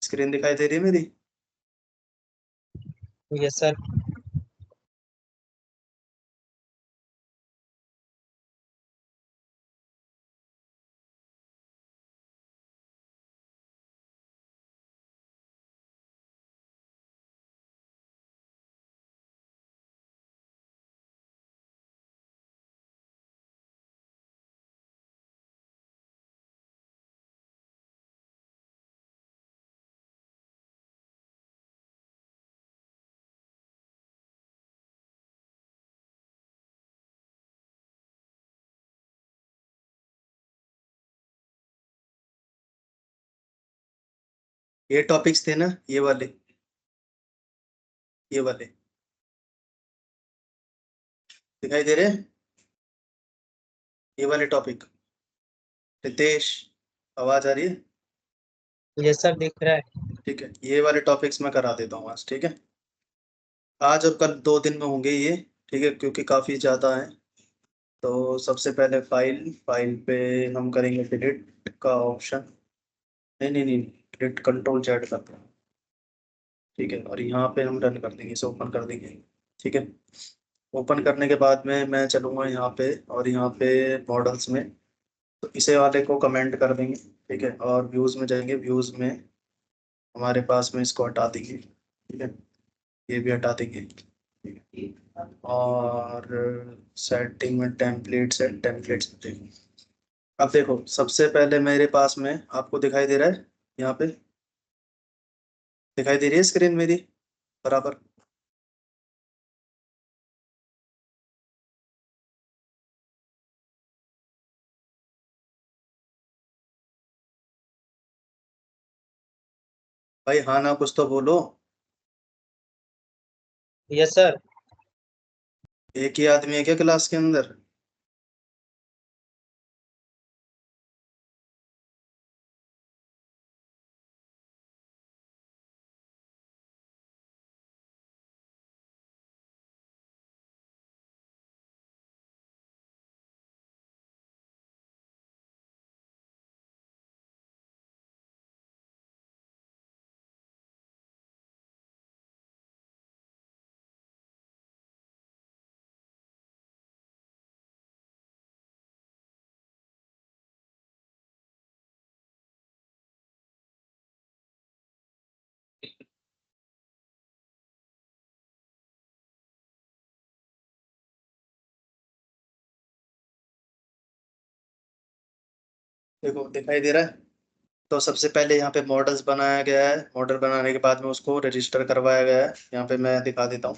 Screen दिखाई दे रही है मेरी? Yes sir. ये टॉपिक्स थे ना, ये वाले दिखाई दे रहे हैं? ये वाले टॉपिक। रितेश, आवाज आ रही है? यस सर, दिख रहा है। ठीक है, ये वाले टॉपिक्स मैं करा देता हूँ आज। ठीक है, आज और कल 2 दिन में होंगे ये। ठीक है, क्योंकि काफी ज्यादा है। तो सबसे पहले फाइल फाइल पे हम करेंगे डिलीट का ऑप्शन। नहीं नहीं नहीं, डिलीट कंट्रोल जेड करते हैं। ठीक है, और यहाँ पे हम रन कर देंगे, इसे ओपन कर देंगे। ठीक है, ओपन करने के बाद में मैं चलूंगा यहाँ पे, और यहाँ पे मॉडल्स में, तो इसे वाले को कमेंट कर देंगे। ठीक है, और व्यूज में जाएंगे, व्यूज में हमारे पास में इसको हटा देंगे। ठीक है, ये भी हटा देंगे। ठीक है, और सेटिंग में टेम्पलेट्स है, टेम्पलेट्स में देखो। अब देखो, सबसे पहले मेरे पास में आपको दिखाई दे रहा है, यहाँ पे दिखाई दे रही है स्क्रीन मेरी बराबर? भाई हाँ ना, कुछ तो बोलो। Yes sir. एक ही आदमी है क्या क्लास के अंदर? देखो, दिखाई दे रहा है? तो सबसे पहले यहाँ पे मॉडल्स बनाया गया है, मॉडल बनाने के बाद में उसको रजिस्टर करवाया गया है। यहाँ पे मैं दिखा देता हूँ।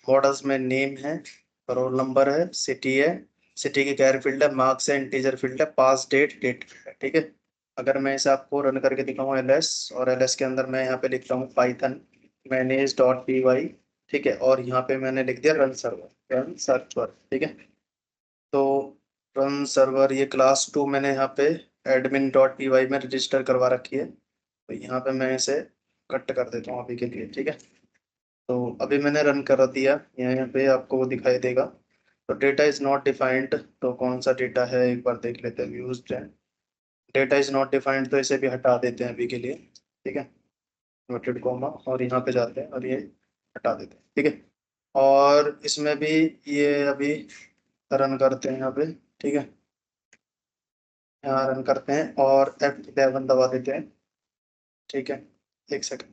मॉडल्स में नेम है, रोल नंबर है, सिटी है, सिटी की कैर फील्ड है, मार्क्स है, इंटीजर फील्ड है, पास डेट, डेट फील्ड है। ठीक है, अगर मैं इसे आपको रन करके दिखाऊँ एलएस, और एलएस के अंदर मैं यहाँ पे लिखता हूँ Python manage dot P Y. ठीक है, और यहाँ पे मैंने लिख दिया रन सर्वर, रन सर्वर। ठीक है, तो रन सर्वर, ये क्लास 2 मैंने यहाँ पे एडमिन डॉट पी वाई में रजिस्टर करवा रखी है। तो यहाँ पे मैं इसे कट कर देता हूँ अभी के लिए। ठीक है, तो अभी मैंने रन कर दिया, यहाँ पे आपको वो दिखाई देगा। तो डेटा इज नॉट डिफाइंड, तो कौन सा डेटा है एक बार देख लेते हैं। यूज है, डेटा इज नॉट डिफाइंड, तो इसे भी हटा देते हैं अभी के लिए। ठीक है, नोटेड कॉमा, और यहाँ पे जाते हैं और ये हटा देते हैं। ठीक है, और इसमें भी ये अभी रन करते हैं यहाँ पे। ठीक है, यहाँ रन करते हैं और F11 दबा देते हैं। ठीक है, एक सेकंड।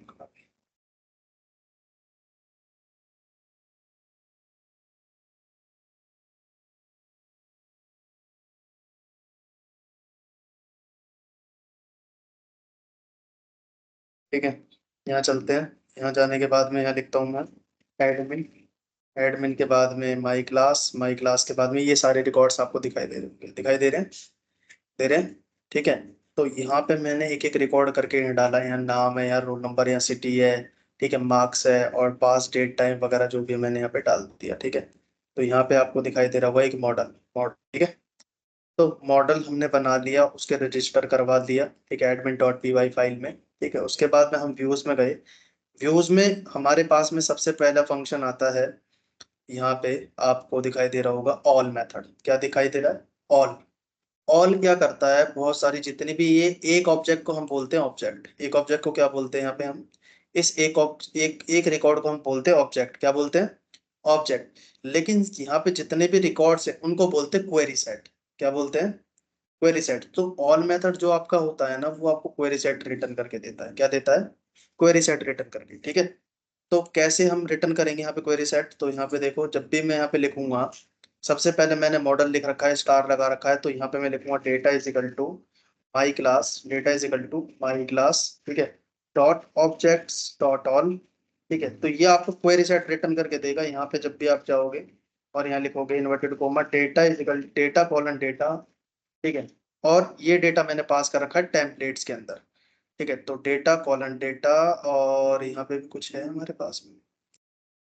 ठीक है, यहाँ चलते हैं। यहाँ जाने के बाद में यहाँ लिखता हूँ मैं एडमिन, एडमिन के बाद में माई क्लास, माई क्लास के बाद में ये सारे रिकॉर्ड्स आपको दिखाई दे रहे होंगे, दिखाई दे रहे हैं? दे रहे हैं? ठीक है, तो यहाँ पे मैंने एक एक रिकॉर्ड करके यहाँ डाला है। यहाँ नाम है, यहाँ रोल नंबर, यहाँ सिटी है, ठीक है, मार्क्स है, और पास डेट टाइम वगैरह जो भी है मैंने यहाँ पे डाल दिया। ठीक है, तो यहाँ पे आपको दिखाई दे रहा होगा एक मॉडल, मॉडल। ठीक है, तो मॉडल हमने बना लिया, उसके रजिस्टर करवा दिया। ठीक है, admin dot P Y file में। ठीक है, उसके बाद में हम व्यूज में गए। व्यूज में हमारे पास में सबसे पहला फंक्शन आता है, यहाँ पे आपको दिखाई दे रहा होगा ऑल मेथड। क्या दिखाई दे रहा है? ऑल। ऑल क्या करता है, बहुत सारी जितनी भी ये एक ऑब्जेक्ट को हम बोलते हैं ऑब्जेक्ट, एक ऑब्जेक्ट को क्या बोलते हैं यहाँ पे हम, इस एक रिकॉर्ड को हम बोलते हैं ऑब्जेक्ट, क्या बोलते हैं, ऑब्जेक्ट। लेकिन यहाँ पे जितने भी रिकॉर्ड्स हैं उनको बोलते हैं क्वेरी सेट, क्या बोलते हैं, क्वेरी सेट। तो ऑल मेथड जो आपका होता है ना, वो आपको क्वेरी सेट रिटर्न करके देता है, क्या देता है, क्वेरी सेट रिटर्न करके, ठीक है। तो कैसे हम रिटर्न करेंगे यहाँ पे क्वेरी सेट, तो यहाँ पे देखो, जब भी मैं यहाँ पे लिखूंगा, सबसे पहले मैंने मॉडल लिख रखा है, स्टार लगा रखा है, तो यहाँ पे मैं लिखूंगा data is equal to my class, data is equal to my class, ठीक है, डॉट ऑब्जेक्ट्स डॉट ऑल, ठीक है। तो ये आपको क्वेरी सेट रिटर्न करके देगा। यहाँ पे जब भी आप जाओगे और यहाँ लिखोगे inverted coma data is equal data colon data, ठीक है, और ये डेटा मैंने पास कर रखा है टेम्पलेट्स के अंदर, ठीक है। तो डेटा कॉलन डेटा, और यहाँ पे भी कुछ है हमारे पास में,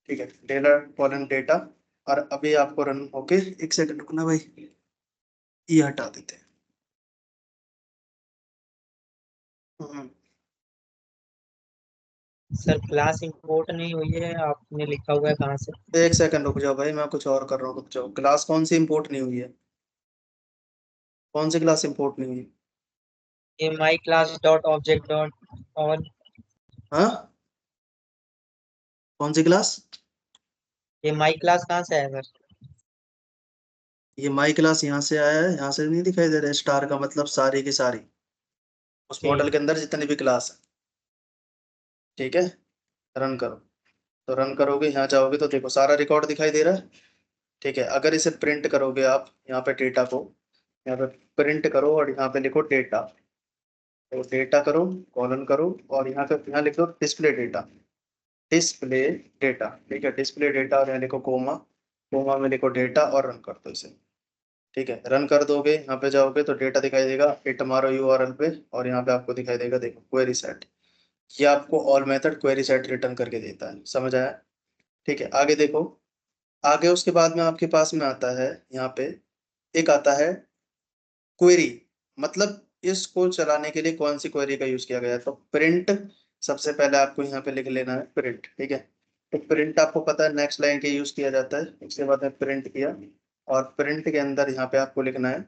ठीक है, डेटा कॉलन डेटा। और अभी आपको रन होके, एक सेकंड रुकना भाई, ये हटा देते हैं। हम्म, सर क्लास इंपोर्ट नहीं हुई है, आपने लिखा हुआ है कहाँ से? एक सेकंड रुक जाओ भाई, मैं कुछ और कर रहा हूँ, रुक जाओ। क्लास कौन सी इंपोर्ट नहीं हुई है, कौन सी क्लास इंपोर्ट नहीं हुई, ये my class dot object dot all. हाँ, कौन सी क्लास, ये माई क्लास कहाँ से आया सर? ये माई क्लास यहाँ से आया है, यहाँ से नहीं दिखाई दे रहा है, स्टार का मतलब सारी की सारी, उस मॉडल ठीक। के अंदर जितनी भी क्लास है, ठीक है। रन करो, तो रन करोगे, यहाँ जाओगे तो देखो सारा रिकॉर्ड दिखाई दे रहा है, ठीक है। अगर इसे प्रिंट करोगे आप, यहाँ पे डेटा को यहाँ पे प्रिंट करो और यहाँ पे लिखो डेटा, तो डेटा करो, कॉलन करो, और यहाँ लिख दो डिस्प्ले डेटा, डिस्प्ले डेटा, ठीक है, डिस्प्ले डेटा, और यहाँ लिखो कोमा, कोमा में लिखो डेटा, और रन कर दो इसे, ठीक है। रन कर दोगे, यहाँ पे जाओगे तो डेटा दिखाई देगा हिट मारो यूआरएल पे, और यहाँ पे आपको दिखाई देगा, देखो क्वेरी सेट, ये आपको all method query set return करके देता है, समझ आया, ठीक है। आगे देखो, आगे उसके बाद में आपके पास में आता है, यहाँ पे एक आता है क्वेरी, मतलब इसको चलाने के लिए कौन सी क्वेरी का यूज किया गया है, तो प्रिंट, सबसे पहले आपको यहाँ पे लिख लेना है प्रिंट, ठीक है। तो प्रिंट आपको पता है नेक्स्ट लाइन के यूज किया जाता है, उसके बाद में प्रिंट किया, और प्रिंट के अंदर यहाँ पे आपको लिखना है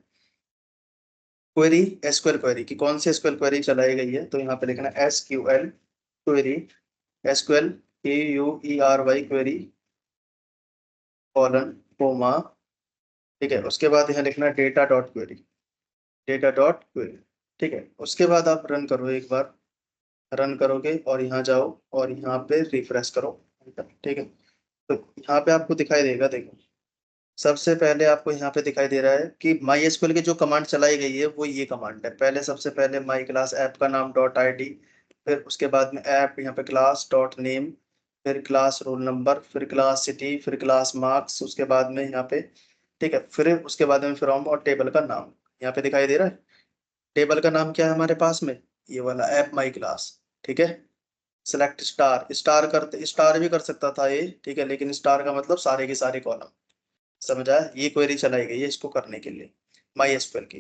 क्वेरी, एसक्यूएल क्वेरी की कौन सी एसक्यूएल क्वेरी चलाई गई है, तो यहाँ पे लिखना है SQL query, SQL QUERY query colon comma, ठीक है। उसके बाद यहाँ लिखना है data dot query, data dot query, ठीक है। उसके बाद आप रन करो, एक बार रन करोगे और यहाँ जाओ और यहाँ पे रिफ्रेश करो, ठीक है। तो यहाँ पे आपको दिखाई देगा, देखो सबसे पहले आपको यहाँ पे दिखाई दे रहा है कि माई एसक्यूएल की जो कमांड चलाई गई है वो ये कमांड है, पहले सबसे पहले माई क्लास ऐप का नाम डॉट ID, फिर उसके बाद में ऐप यहाँ पे क्लास डॉट नेम, फिर क्लास रोल नंबर, फिर क्लास सिटी, फिर क्लास मार्क्स, उसके बाद में यहाँ पे, ठीक है, फिर उसके बाद में फ्रॉम और टेबल का नाम यहाँ पे दिखाई दे रहा है। टेबल का नाम क्या है हमारे पास में, ये वाला ऐप माई क्लास, ठीक है। सिलेक्ट स्टार, स्टार करते स्टार भी कर सकता था ये, ठीक है, लेकिन स्टार का मतलब सारे के सारे कॉलम, समझ आया, ये क्वेरी चलाई गई है इसको करने के लिए, माई एसक्यूएल की,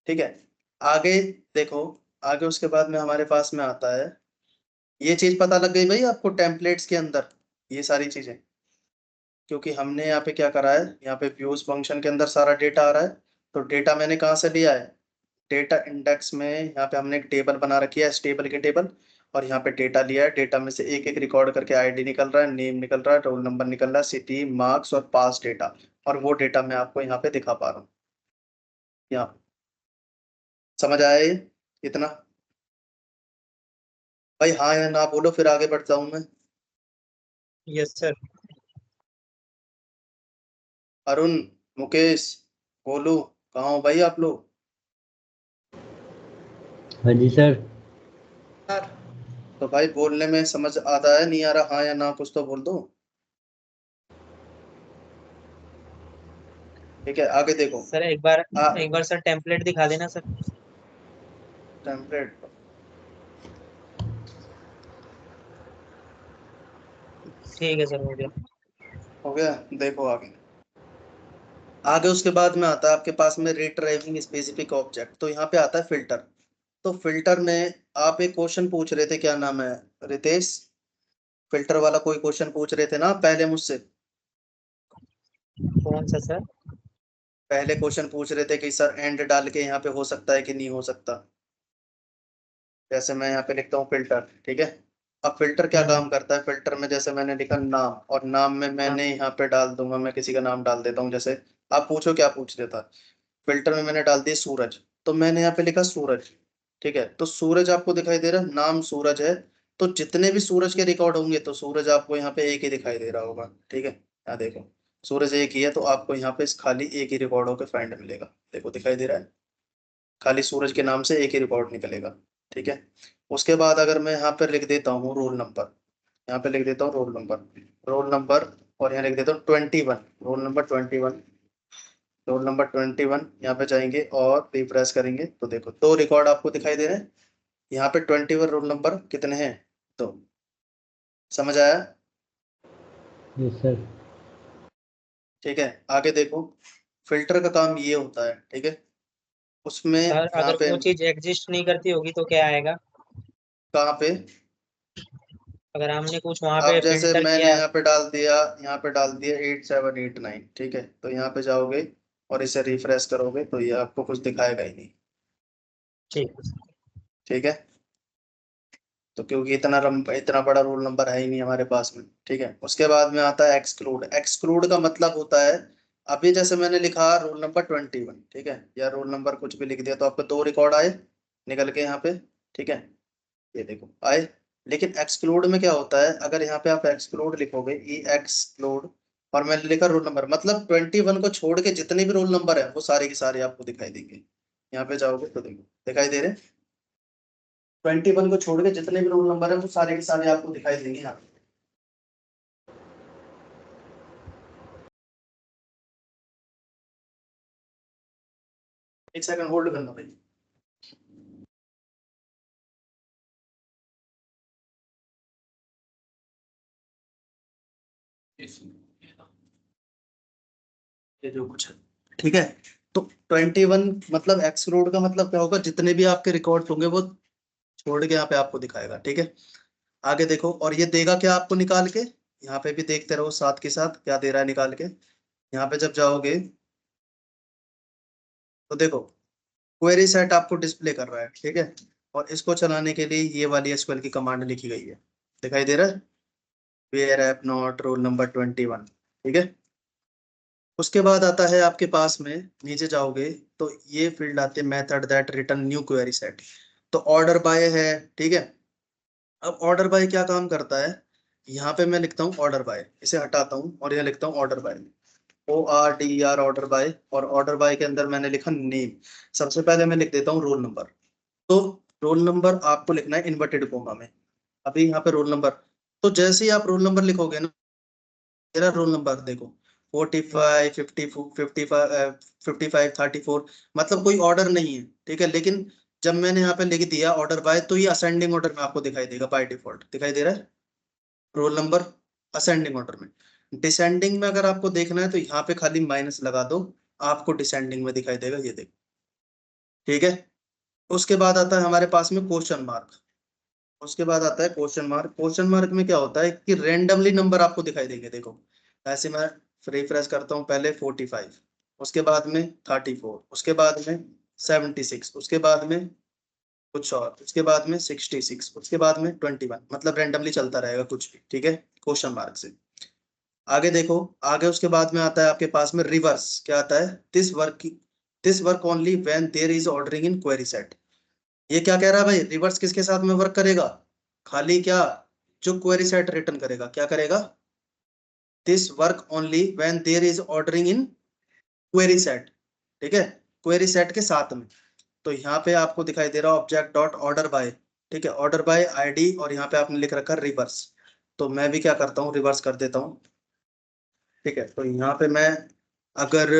ठीक है। आगे देखो, आगे उसके बाद में हमारे पास में आता है, ये चीज पता लग गई भाई आपको टेम्पलेट्स के अंदर, ये सारी चीजें, क्योंकि हमने यहाँ पे क्या करा है, यहाँ पे व्यूज फंक्शन के अंदर सारा डेटा आ रहा है, तो डेटा मैंने कहाँ से लिया है, डेटा इंडेक्स में, यहाँ पे हमने एक टेबल बना रखी है, इस टेबल के टेबल, और यहाँ पे डेटा लिया है, डेटा में से एक एक रिकॉर्ड करके ID निकल रहा है, नेम निकल रहा है, रोल नंबर निकल रहा है, सिटी, मार्क्स और पास डेटा, और वो डेटा मैं आपको यहाँ पे दिखा पा रहा हूँ, यहाँ समझ आया ये इतना, भाई हाँ या ना बोलो फिर आगे बढ़ता हूँ मैं। Yes sir. अरुण, मुकेश, गोलू, कहाँ हो भाई आप लोग, हाँ जी सर। तो भाई बोलने में समझ आता है, नहीं आ रहा, हाँ या ना कुछ तो बोल दो, ठीक है। आगे देखो, सर एक बार सर टेम्पलेट दिखा देना सर। टेम्पलेट, ठीक है सर, हो गया। हो गया, देखो आगे, आगे उसके बाद में आता है आपके पास में रिट्राइविंग स्पेसिफिक ऑब्जेक्ट, तो यहाँ पे आता है फिल्टर, तो फिल्टर में आप एक क्वेश्चन पूछ रहे थे, क्या नाम है, रितेश, फिल्टर वाला कोई क्वेश्चन पूछ रहे थे ना आप पहले मुझसे, कौन सा सर? पहले क्वेश्चन पूछ रहे थे कि सर एंड डाल के यहाँ पे हो सकता है कि नहीं हो सकता। जैसे मैं यहाँ पे लिखता हूँ फिल्टर, ठीक है। अब फिल्टर क्या हम्म। काम करता है, फिल्टर में जैसे मैंने लिखा नाम, और नाम में हाँ। मैंने यहाँ पे डाल दूंगा, मैं किसी का नाम डाल देता हूँ। जैसे आप पूछो क्या पूछ रहे था, फिल्टर में मैंने डाल दिया सूरज, तो मैंने यहाँ पे लिखा सूरज, ठीक है। तो सूरज आपको दिखाई दे रहा है, नाम सूरज है, तो जितने भी सूरज के रिकॉर्ड होंगे तो सूरज आपको यहाँ पे एक ही दिखाई दे रहा होगा, ठीक है। यहाँ देखो सूरज एक ही है, तो आपको यहाँ पे खाली एक ही रिकॉर्ड होकर फाइंड मिलेगा। देखो दिखाई दे रहा है, खाली सूरज के नाम से एक ही रिकॉर्ड निकलेगा, ठीक है। उसके बाद अगर मैं यहाँ पर लिख देता हूँ रोल नंबर, यहाँ पे लिख देता हूँ रोल नंबर, रोल नंबर, और यहाँ लिख देता हूँ 21, रोल नंबर 21, रोल नंबर 21, यहाँ पे जाएंगे और रिफ्रेश करेंगे तो देखो दो रिकॉर्ड आपको दिखाई दे रहे हैं। यहाँ पे 21 रोल नंबर कितने हैं, तो समझ आया। Yes sir. ठीक है, आगे देखो, फिल्टर का काम ये होता है, ठीक है। उसमें सर यहाँ अगर पे, वो चीज एग्जिस्ट नहीं करती होगी तो क्या आएगा? कहाँ पे, अगर हमने कुछ वहां अब पे जैसे फिल्टर मैंने किया। यहाँ पे डाल दिया, यहाँ पे डाल दिया 8789, ठीक है। तो यहाँ पे जाओगे और इसे रिफ्रेश करोगे तो ये आपको कुछ दिखाएगा ही नहीं, ठीक है। ठीक है। तो क्योंकि इतना बड़ा रोल नंबर है ही नहीं हमारे पास में, ठीक है। उसके बाद में आता है एक्सक्लूड। एक्सक्लूड का मतलब होता है, अभी जैसे मैंने लिखा रोल नंबर 21, ठीक है, या रोल नंबर कुछ भी लिख दिया तो आपको दो रिकॉर्ड आए निकल के यहाँ पे, ठीक है। ये देखो आए। लेकिन एक्सक्लूड में क्या होता है, अगर यहाँ पे आप एक्सक्लूड लिखोगे, ई एक्सक्लूड, और मैंने लिखा रोल नंबर, मतलब 21 को छोड़ के जितने भी रोल नंबर है वो सारे के सारे आपको दिखाई देंगे। यहाँ पे जाओगे तो देखो दिखाई दे रहे, 21 को छोड़ के जितने भी रोल नंबर है वो सारे के सारे आपको दिखाई देंगे यहाँ पे। एक सेकंड होल्ड करना भाई। ये जो कुछ है, ठीक है। तो 21 मतलब एक्सक्लूड का मतलब क्या होगा, जितने भी आपके रिकॉर्ड होंगे वो छोड़ के यहाँ पे आपको दिखाएगा, ठीक है। आगे देखो, और ये देगा क्या आपको निकाल के, यहाँ पे भी देखते रहो साथ के साथ क्या दे रहा है निकाल के। यहाँ पे जब जाओगे तो देखो क्वेरी सेट आपको डिस्प्ले कर रहा है, ठीक है। और इसको चलाने के लिए ये वाली एसक्यूएल की कमांड लिखी गई है, दिखाई दे रहा है, where app not roll number 21, ठीक है। उसके बाद आता है आपके पास में, नीचे जाओगे तो ये फील्ड आते हैं method that return new query set. तो ऑर्डर बाय है, ठीक है। अब ऑर्डर बाय क्या काम करता है, यहाँ पे मैं लिखता हूँ ऑर्डर बाय, इसे हटाता हूँ और यहाँ लिखता हूँ order by, ORDER order by, और ऑर्डर बाय के अंदर मैंने लिखा नेम। सबसे पहले मैं लिख देता हूँ रोल नंबर। तो रोल नंबर आपको लिखना है इन्वर्टेड कोमा में, अभी यहाँ पे रोल नंबर। तो जैसे ही आप रोल नंबर लिखोगे ना, मेरा रोल नंबर देखो 45 55 55 34, मतलब कोई ऑर्डर नहीं है, ठीक है। लेकिन जब मैंने यहाँ पे लिख दिया ऑर्डर बाय, तो ये असेंडिंग ऑर्डर में आपको दिखाई देगा, बाय डिफॉल्ट दिखाई दे रहा है रोल नंबर असेंडिंग ऑर्डर में। डिसेंडिंग में अगर आपको देखना है तो यहाँ पे खाली माइनस लगा दो, आपको डिसेंडिंग में दिखाई देगा, ये देखो, ठीक है। उसके बाद आता है हमारे पास में क्वेश्चन मार्क। उसके बाद आता है क्वेश्चन मार्क। क्वेश्चन मार्क में क्या होता है कि रेंडमली नंबर आपको दिखाई देंगे, देखो ऐसे मैं रिफ्रेश करता हूँ, पहले 45, उसके बाद में 34, उसके बाद में 76, उसके बाद में कुछ और, उसके बाद में 66, उसके बाद में 21, मतलब रेंडमली चलता रहेगा कुछ भी, ठीक है, क्वेश्चन मार्क से। आगे देखो, आगे उसके बाद में आता है आपके पास में रिवर्स, क्या आता है, this work only when there is ordering in query set. ये क्या कह रहा है भाई, रिवर्स किसके साथ में वर्क करेगा, खाली क्या, जो क्वेरी सेट रिटर्न करेगा, क्या करेगा, this work only when there is ordering in query set, ठीक है, क्वेरी सेट के साथ में। तो यहाँ पे आपको दिखाई दे रहा है ऑब्जेक्ट डॉट ऑर्डर बाय, ठीक है, ऑर्डर बाय आईडी, और यहाँ पे आपने लिख रखा है रिवर्स। तो मैं भी क्या करता हूँ, रिवर्स कर देता हूँ, ठीक है। तो यहाँ पे मैं अगर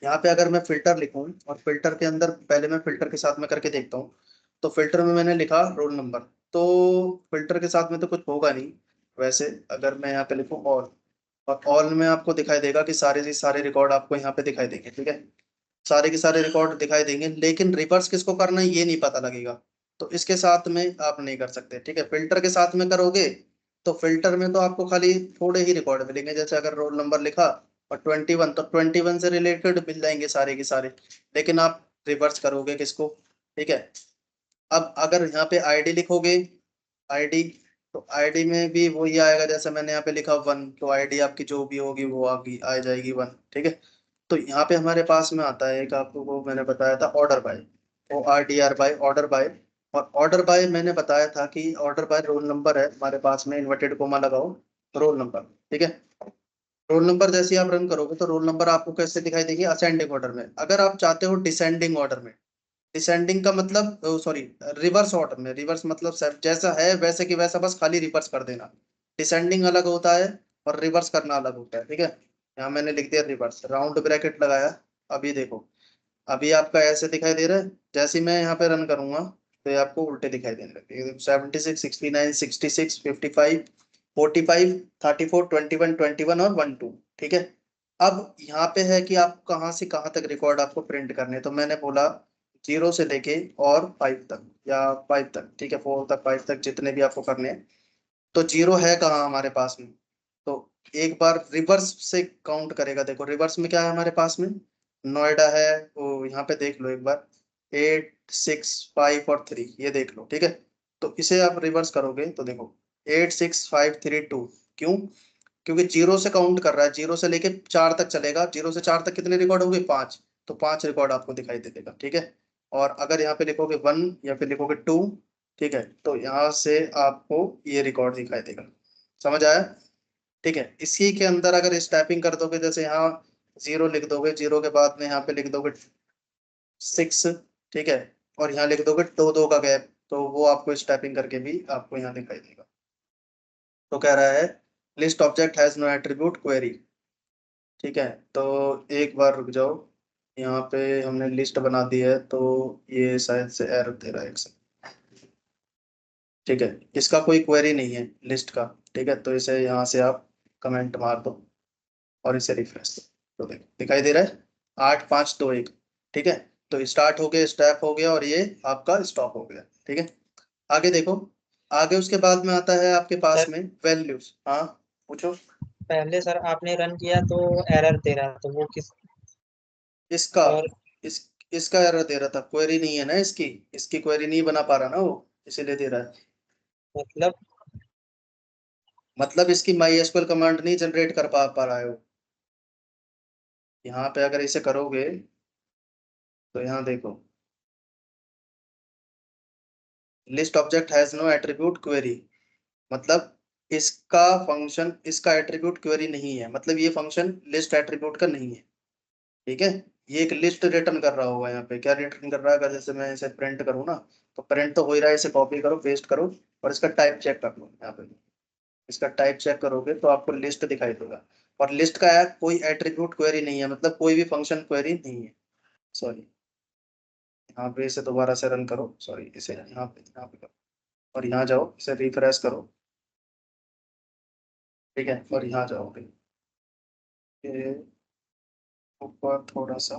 यहाँ पे अगर मैं फिल्टर लिखूं, और फिल्टर के अंदर पहले मैं फिल्टर के साथ में करके देखता हूँ, तो फिल्टर में मैंने लिखा रोल नंबर, तो फिल्टर के साथ में तो कुछ होगा नहीं। वैसे अगर मैं यहाँ पे लिखूं ऑल, और ऑल में आपको दिखाई देगा कि सारे के सारे रिकॉर्ड आपको यहाँ पे दिखाई देंगे, ठीक है, सारे के सारे रिकॉर्ड दिखाई देंगे, लेकिन रिवर्स किसको करना है ये नहीं पता लगेगा। तो इसके साथ में आप नहीं कर सकते, ठीक है। फिल्टर के साथ में करोगे तो फिल्टर में तो आपको खाली थोड़े ही रिकॉर्ड मिलेंगे, जैसे अगर रोल नंबर लिखा और 21, तो 21 से रिलेटेड मिल जाएंगे सारे के सारे, लेकिन आप रिवर्स करोगे किसको, ठीक है। अब अगर यहाँ पे आईडी लिखोगे, आईडी, तो आईडी में भी वही आएगा जैसे मैंने यहाँ पे लिखा 1, तो आईडी आपकी जो भी होगी वो आ जाएगी 1, ठीक है। तो यहाँ पे हमारे पास में आता है एक, आपको वो मैंने बताया था order by, ORDR by, order by. और ऑर्डर बाय मैंने बताया था कि ऑर्डर बाय रोल नंबर है हमारे पास में, इन्वर्टेड कोमा लगाओ, रोल नंबर, ठीक है। रोल नंबर जैसे ही आप रन करोगे तो रोल नंबर आपको कैसे दिखाई देगी, असेंडिंग ऑर्डर में। अगर आप चाहते हो डिसेंडिंग ऑर्डर में, डिसेंडिंग का मतलब सॉरी, रिवर्स ऑर्डर में, रिवर्स मतलब जैसा है वैसे की वैसा, बस खाली रिवर्स कर देना। डिसेंडिंग अलग होता है और रिवर्स करना अलग होता है, ठीक है। यहाँ मैंने लिख दिया रिवर्स, राउंड ब्रैकेट लगाया। अभी देखो, अभी आपका ऐसे दिखाई दे रहा है, जैसे ही मैं यहाँ पे रन करूंगा तो ये आपको उल्टे दिखाई देने लगे, 76, 69, 66, 55, 45, 34, 21, 21 और 12, ठीक है। अब यहाँ पे है कि आप कहाँ से कहाँ तक रिकॉर्ड आपको प्रिंट करने हैं। तो मैंने बोला 0 से लेके और 5 तक, या 5 तक, ठीक है, 4 तक, 5 तक, जितने भी आपको करने हैं। तो 0 है कहाँ हमारे पास में, तो एक बार रिवर्स से काउंट करेगा। देखो रिवर्स में क्या है हमारे पास में, नोएडा है, वो यहाँ पे देख लो एक बार, 8, 6, 5 और 3, ये देख लो, ठीक है। तो इसे आप रिवर्स करोगे तो देखो 8, 6, 5, 3, 2, क्यों, क्योंकि 0 से काउंट कर रहा है, 0 से लेके 4 तक चलेगा, 0 से 4 तक कितने रिकॉर्ड होंगे, 5, तो 5 रिकॉर्ड आपको दिखाई दे देगा, ठीक है। और अगर यहाँ पे लिखोगे 1 या फिर लिखोगे 2, ठीक है, तो यहाँ से आपको ये रिकॉर्ड दिखाई देगा। समझ आया, ठीक है। इसी के अंदर अगर स्टैपिंग कर दोगे, जैसे यहाँ 0 लिख दोगे, 0 के बाद में यहाँ पे लिख दोगे 6, ठीक है, और यहाँ लिख दोगे 2 2 का गैप, तो वो आपको स्टैपिंग करके भी आपको यहाँ दिखाई देगा। तो कह रहा है list object has no attribute query, ठीक है। तो एक बार रुक जाओ, यहाँ पे हमने लिस्ट बना दी है, तो ये शायद से एरर दे रहा है एक second। ठीक है, इसका कोई क्वेरी नहीं है लिस्ट का, ठीक है। तो इसे यहाँ से आप कमेंट मार दो और इसे रिफ्रेश दो, तो देखो दिखाई दे रहा है 8, 5, 2, 1, ठीक है। तो स्टार्ट हो गया, स्टैप हो गया, और ये आपका स्टॉप हो गया, ठीक है। आगे देखो, आगे उसके बाद में आता है आपके पास सर में वैल्यूज। हाँ पूछो। पहले सर आपने रन किया तो एरर दे रहा तो वो किस, इसका, और इस इसका एरर दे रहा था, क्वेरी नहीं है ना इसकी, इसकी क्वेरी नहीं बना पा रहा ना वो, इसीलिए दे रहा है। मतलब मतलब इसकी माई एसक्यूएल कमांड नहीं जनरेट कर पा रहा है वो। यहाँ पे अगर इसे करोगे तो यहाँ देखो, list object has no attribute query, मतलब इसका फंक्शन, इसका एट्रीब्यूट क्वेरी नहीं है, मतलब ये फंक्शन लिस्ट एट्रीब्यूट का नहीं है, ठीक है। ये एक लिस्ट रिटर्न कर रहा होगा, यहाँ पे क्या रिटर्न कर रहा है, अगर जैसे मैं इसे प्रिंट करूँ ना, तो प्रिंट तो हो ही रहा है, इसे कॉपी करो, पेस्ट करो, और इसका टाइप चेक कर लो यहाँ पे। इसका टाइप चेक करोगे तो आपको लिस्ट दिखाई देगा, और लिस्ट का है कोई एट्रीब्यूट क्वेरी नहीं है, मतलब कोई भी फंक्शन क्वेरी नहीं है। सॉरी, यहाँ पे इसे दोबारा से रन करो, सॉरी इसे यहाँ पे करो, और यहाँ जाओ, इसे रिफ्रेश करो, ठीक है, और यहाँ जाओगे, ये ऊपर थोड़ा सा,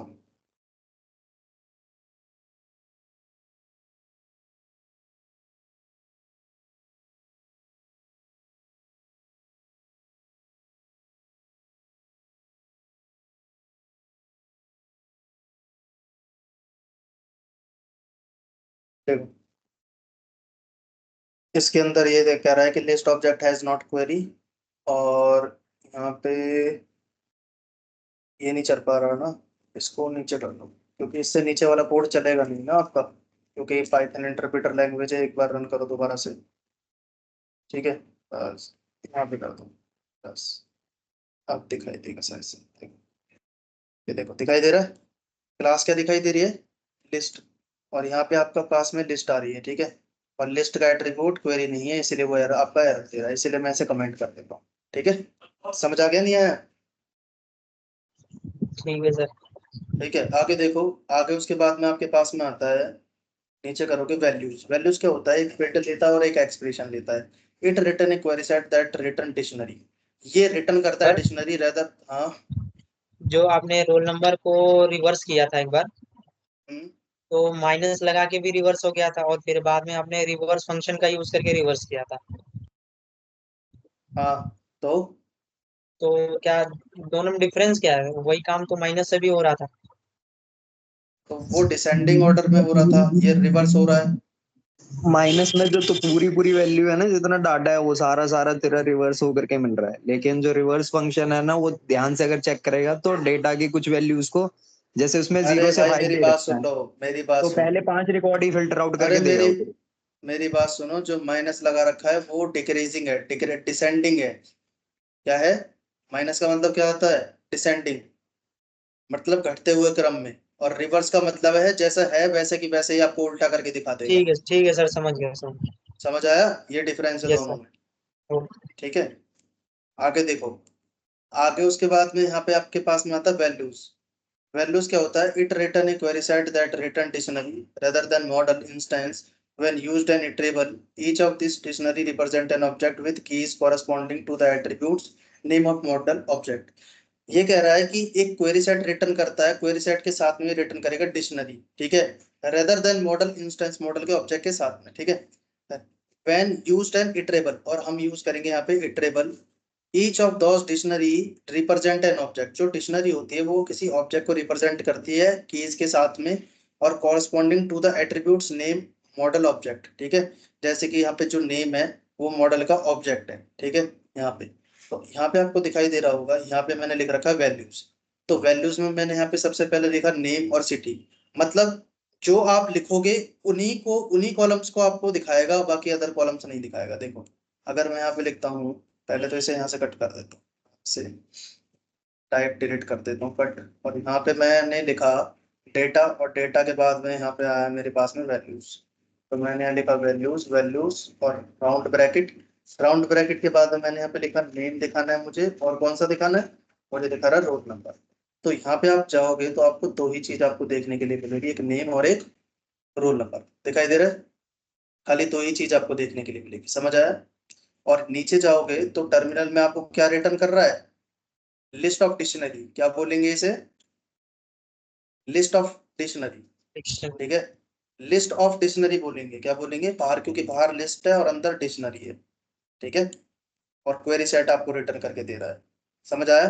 देखो इसके अंदर ये कह रहा है कि list object has not query, और यहाँ पे ये नहीं चल पा रहा ना, इसको नीचे कर लो, क्योंकि इससे नीचे वाला कोड चलेगा नहीं ना आपका, क्योंकि पाइथन इंटरप्रेटर लैंग्वेज है। एक बार रन करो दोबारा से, ठीक है, बस यहाँ पे कर दो, बस अब दिखाई देगा शायद से, देखो, ये देखो दिखाई दे रहा है, क्लास क्या दिखाई दे रही है, लिस्ट, और यहाँ पे आपका पास में लिस्ट आ रही है, ठीक है। और लिस्ट का एट्रीब्यूट क्वेरी नहीं है, इसीलिए वो एरर आपका एरर दे रहा है, इसीलिए मैं इसे कमेंट कर देता हूँ, ठीक है। समझ आ गया नहीं आया, ठीक है सर। ठीक है। आगे देखो, आगे उसके बाद में आपके पास में आता है, नीचे करोगे वैल्यूज। वैल्यूज क्या होता है, एक फिल्टर लेता है और एक एक्सप्रेशन लेता है। It return A query set that return dictionary, ये रिटर्न करता है सर डिक्शनरी रेदर, हाँ। जो आपने रोल नंबर को रिवर्स किया था एक बार, हम्म, तो माइनस लगा के भी रिवर्स हो गया था, और फिर बाद में आपने रिवर्स फंक्शन का यूज करके रिवर्स किया था। हाँ, तो तो क्या दोनों में डिफरेंस क्या है? वही काम तो माइनस से भी हो रहा था। तो वो डिसेंडिंग ऑर्डर में हो रहा था, ये रिवर्स हो रहा है। माइनस में जो तो पूरी पूरी वैल्यू है ना, जितना डाटा है वो सारा सारा तेरा रिवर्स होकर के मिल रहा है। लेकिन जो रिवर्स फंक्शन है ना, वो ध्यान से अगर चेक करेगा तो डेटा की कुछ वैल्यूज को, जैसे उसमें अरे 0 से भाई 5 मेरी दे बात रखा सुन है, लो, मेरी बात तो सुनो। पहले 5 रिकॉर्ड ही फिल्टर आउट अरे करके देगा मेरी वो। मेरी बात सुनो, जो माइनस लगा रखा है वो डिक्रीजिंग है, डिसेंडिंग है। क्या है? माइनस का मतलब क्या होता है? डिसेंडिंग, मतलब घटते हुए क्रम में। और रिवर्स का मतलब है जैसा है वैसे की वैसे ही आपको उल्टा करके दिखा देगा। ठीक है सर, समझ गया समझ। समझ आया? ये डिफरेंस है यस दोनों सर। में। ठीक है, आगे देखो। आगे उसके बाद में यहाँ पे आपके पास में आता है वैल्यूज। वैल्यूज क्या होता है? It return A query set that return dictionary rather than model instance when used an iterable. Each of these dictionary represent an object with keys corresponding to the attributes name of model object. ये कह रहा है कि एक query set return करता है, query set के साथ में रिटर्न करेगा डिक्शनरी, ठीक है, rather than model instance, model के ऑब्जेक्ट के साथ में, ठीक है। व्हेन यूज्ड एन इटरेबल, और हम यूज करेंगे यहाँ पे iterable. Each of those dictionary represent an object, जो डिक्शनरी होती है वो किसी ऑब्जेक्ट को रिप्रेजेंट करती है कीज के साथ में, और corresponding to the attributes name model object, ठीक है। जैसे कि यहाँ पे जो नेम है वो मॉडल का ऑब्जेक्ट है, ठीक है। यहाँ पे तो यहाँ पे आपको दिखाई दे रहा होगा, यहाँ पे मैंने लिख रखा है वैल्यूज। तो वैल्यूज में मैंने यहाँ पे सबसे पहले लिखा नेम और सिटी। मतलब जो आप लिखोगे उन्हीं कॉलम्स को आपको दिखाएगा, बाकी अदर कॉलम्स नहीं दिखाएगा। देखो, अगर मैं यहाँ पे लिखता हूँ, पहले तो इसे यहाँ से कट कर देता हूँ, से टाइप डिलीट कर देता हूँ कट। और यहाँ पे मैंने लिखा डेटा, और डेटा के बाद में यहाँ पे आया मेरे पास में वैल्यूज। तो मैंने यहाँ लिखा वैल्यूज, वैल्यूज और राउंड ब्रैकेट। राउंड ब्रैकेट के बाद में मैंने यहाँ पे लिखा नेम दिखाना है मुझे, और कौन सा दिखाना है? मुझे दिखा रहा है रोल नंबर। तो यहाँ पे आप जाओगे तो आपको दो ही चीज आपको देखने के लिए मिलेगी, एक नेम और एक रोल नंबर। दिखाई दे रहा है? खाली दो ही चीज आपको देखने के लिए मिलेगी, समझ आया? और नीचे जाओगे तो टर्मिनल में आपको क्या रिटर्न कर रहा है? List of dictionary. क्या बोलेंगे इसे? लिस्ट ऑफ डिक्शनरी, ठीक है। लिस्ट ऑफ डिक्शनरी बोलेंगे, क्या बोलेंगे? बाहर, क्योंकि बाहर लिस्ट है और अंदर डिक्शनरी है, ठीक है। और क्वेरी सेट आपको रिटर्न करके दे रहा है। समझ आया?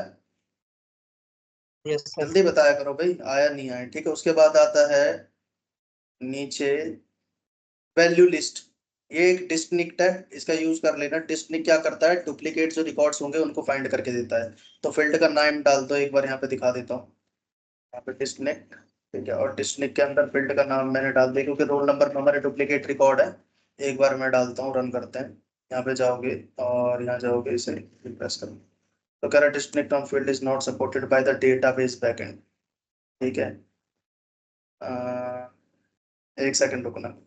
Yes sir. जल्दी बताया करो भाई, आया नहीं आया, ठीक है। उसके बाद आता है नीचे वैल्यू लिस्ट। ये एक डिस्टिंक्ट है, इसका यूज कर लेना। डिस्टिंक्ट क्या करता है? डुप्लीकेट जो रिकॉर्ड्स होंगे उनको फाइंड करके देता है। तो फील्ड का नाम डाल दो, एक बार यहाँ पे दिखा देता हूँ। यहाँ पे डिस्टिंक्ट, ठीक है। और डिस्टिंक्ट के अंदर फील्ड का नाम मैंने डाल दिया, क्योंकि रोल नंबर में हमारे डुप्लीकेट रिकॉर्ड है। एक बार मैं डालता हूँ, रन करते हैं। यहाँ पे जाओगे और यहाँ जाओगे, इसे रिप्लेस करो। तो कह रहा है distinct on field is not supported by the database backend, ठीक है। एक सेकंड रुकना।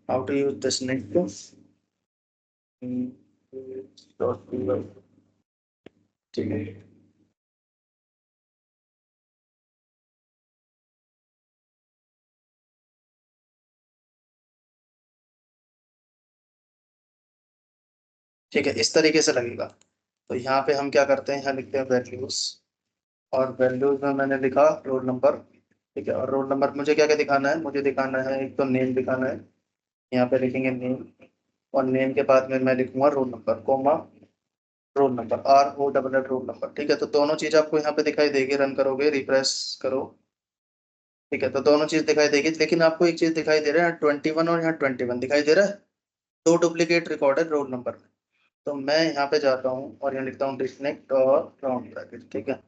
How to use distinct. ठीक है। ठीक है, इस तरीके से लगेगा। तो यहाँ पे हम क्या करते हैं, यहाँ लिखते हैं वैल्यूज। और वैल्यूज में मैंने लिखा रोल नंबर, ठीक है। और रोल नंबर मुझे क्या क्या दिखाना है? मुझे दिखाना है, एक तो नेम दिखाना है, यहाँ पे लिखेंगे नेम। और नेम के बाद में मैं लिखूंगा roll number, comma roll number, ROLL roll number, ठीक है। तो दोनों चीज आपको यहाँ पे दिखाई देगी। रन करोगे, रिफ्रेश करो, ठीक है। तो दोनों चीज दिखाई देगी, लेकिन आपको एक चीज दिखाई दे रहा है, 21 और यहाँ 21 दिखाई दे रहा है। दो डुप्लीकेट रिकॉर्ड है रोल नंबर में। तो मैं यहाँ पे जाता हूँ और यहाँ लिखता हूँ डिस्कनेक्ट और राउंड ब्रैकेट, ठीक है।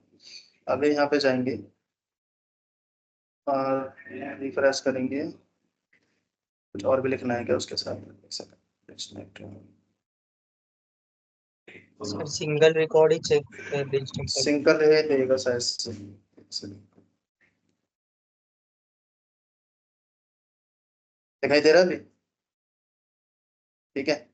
अभी यहाँ पे जाएंगे और रिफ्रेश करेंगे। कुछ और भी लिखना है क्या उसके साथ? एक second, disconnect. Sir single record ही चेक डिजिटल कर। सिंगल है देगा शायद से। दिखाई दे रहा है अभी? ठीक है।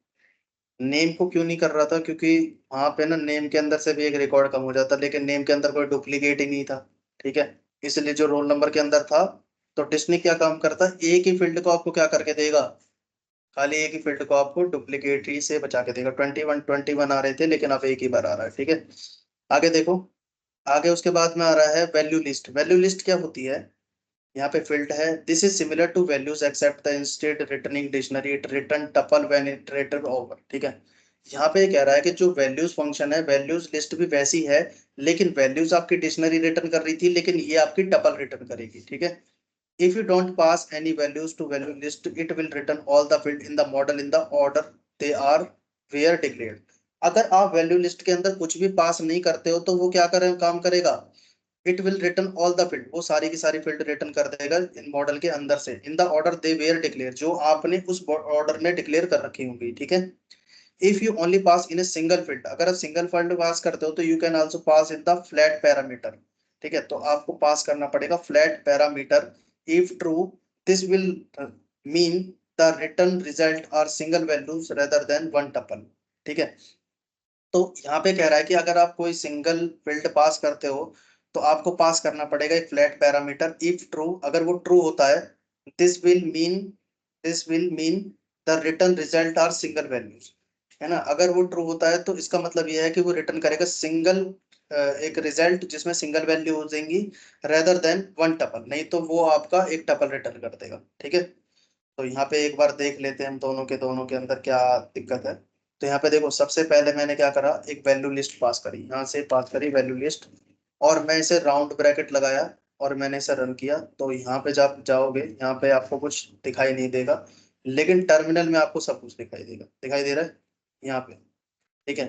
नेम को क्यों नहीं कर रहा था? क्योंकि वहां पे ना नेम के अंदर से भी एक रिकॉर्ड कम हो जाता, लेकिन नेम के अंदर कोई डुप्लीकेट ही नहीं था, ठीक है। इसलिए जो रोल नंबर के अंदर था। तो डिस्नी क्या काम करता है? एक ही फील्ड को आपको क्या करके देगा? खाली एक ही फील्ड को आपको डुप्लीकेट ही से बचा के देगा। 21 आ रहे थे, लेकिन अब एक ही बार आ रहा है, ठीक है। आगे देखो। आगे उसके बाद में आ रहा है वैल्यू लिस्ट। वैल्यू लिस्ट क्या होती है? यहाँ पे फील्ड है, this is similar to values except the instead returning dictionary it return tuple when iterative over. ठीक है, यहाँ पे कह रहा है कि जो वैल्यूज फंक्शन है, वैल्यूज लिस्ट भी वैसी है, लेकिन वैल्यूज आपकी डिक्शनरी रिटर्न कर रही थी, लेकिन ये आपकी टपल रिटर्न करेगी। ठीक है, if you don't pass any values to value list it will return all the field in the model in the order they are where declared। अगर आप वैल्यू लिस्ट के अंदर कुछ भी पास नहीं करते हो तो वो क्या करें काम करेगा, it will return all the field, वो सारी की सारी फील्ड रिटर्न कर देगा इन मॉडल के अंदर से, in the order they were declare, जो आपने उस ऑर्डर में डिक्लेयर कर रखी होंगी। ठीक है, if you only pass in a single field, अगर आप सिंगल फील्ड पास करते हो तो you can also pass in the flat parameter. ठीक है, तो आपको पास करना पड़ेगा flat parameter. If true this will mean the return result are single values rather than one tuple. ठीक है, तो यहाँ पे कह रहा है कि अगर आप कोई सिंगल फील्ड पास करते हो तो आपको पास करना पड़ेगा एक फ्लैट पैरामीटर। इफ ट्रू, अगर वो ट्रू होता है, this will mean this will mean the return result are single values, है ना। अगर वो ट्रू होता है तो इसका मतलब ये है कि वो रिटर्न करेगा सिंगल एक रिजल्ट जिसमें सिंगल वैल्यू हो जाएंगी, रेदर देन वन टपल, नहीं तो वो आपका एक टपल रिटर्न कर देगा। ठीक है, तो यहाँ पे एक बार देख लेते हैं हम दोनों के अंदर क्या दिक्कत है। तो यहाँ पे देखो, सबसे पहले मैंने क्या करा, एक वैल्यू लिस्ट पास करी, यहाँ से पास करी वैल्यू लिस्ट, और मैं इसे राउंड ब्रैकेट लगाया और मैंने इसे रन किया। तो यहाँ पे जब जाओगे, यहाँ पे आपको कुछ दिखाई नहीं देगा, लेकिन टर्मिनल में आपको सब कुछ दिखाई देगा, दिखाई दे रहा है यहाँ पे। ठीक है,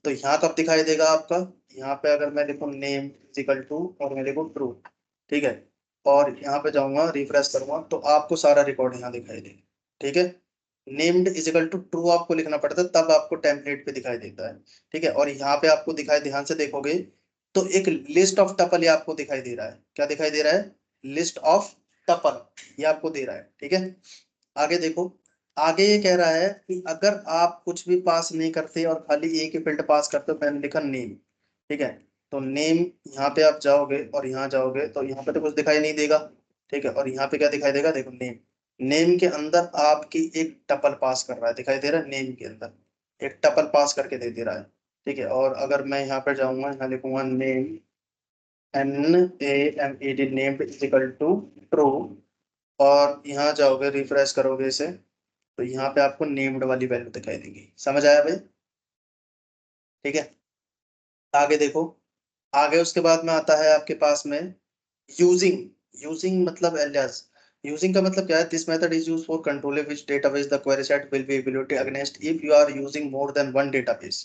तो यहाँ कब दिखाई देगा आपका, यहाँ पे अगर मैं लिखूँ नेम इजिकल टू और मैं लिखूँ ट्रू, ठीक है, और यहाँ पे जाऊंगा रिफ्रेश करूंगा तो आपको सारा रिकॉर्ड यहाँ दिखाई देगा। ठीक है, नेम्ड इजिकल टू ट्रू आपको लिखना पड़ता है, तब आपको टेम्पलेट पे दिखाई देता है। ठीक है, और यहाँ पे आपको दिखाई, ध्यान से देखोगे तो एक लिस्ट ऑफ टपल ये आपको दिखाई दे रहा है, क्या दिखाई दे रहा है, लिस्ट ऑफ टपल ये आपको दे रहा है। ठीक है, आगे देखो, आगे ये कह रहा है कि अगर आप कुछ भी पास नहीं करते और खाली एक ही फील्ड पास करते हो, मैंने लिखा नेम। ठीक है, तो नेम, यहाँ पे आप जाओगे और यहाँ जाओगे तो यहाँ पे तो कुछ दिखाई नहीं देगा। ठीक है, और यहाँ पे क्या दिखाई देगा, देखो नेम, नेम के अंदर आपकी एक टपल पास कर रहा है, दिखाई दे रहा है, नेम के अंदर एक टपल पास करके दे दे रहा है। ठीक है, और अगर मैं यहाँ पर जाऊंगा, यहाँ लिखूंगा name, NAMED, name is equal to true, और यहाँ जाओगे रिफ्रेश करोगे इसे तो यहाँ पे आपको नेम्ड वाली वैल्यू दिखाई देगी। समझ आया भाई? ठीक है, आगे देखो, आगे उसके बाद में आता है आपके पास में यूजिंग। यूजिंग मतलब एलियास, यूजिंग का मतलब क्या है, this method is used for controlling which database the query set will be evaluated against if you are using more than one database.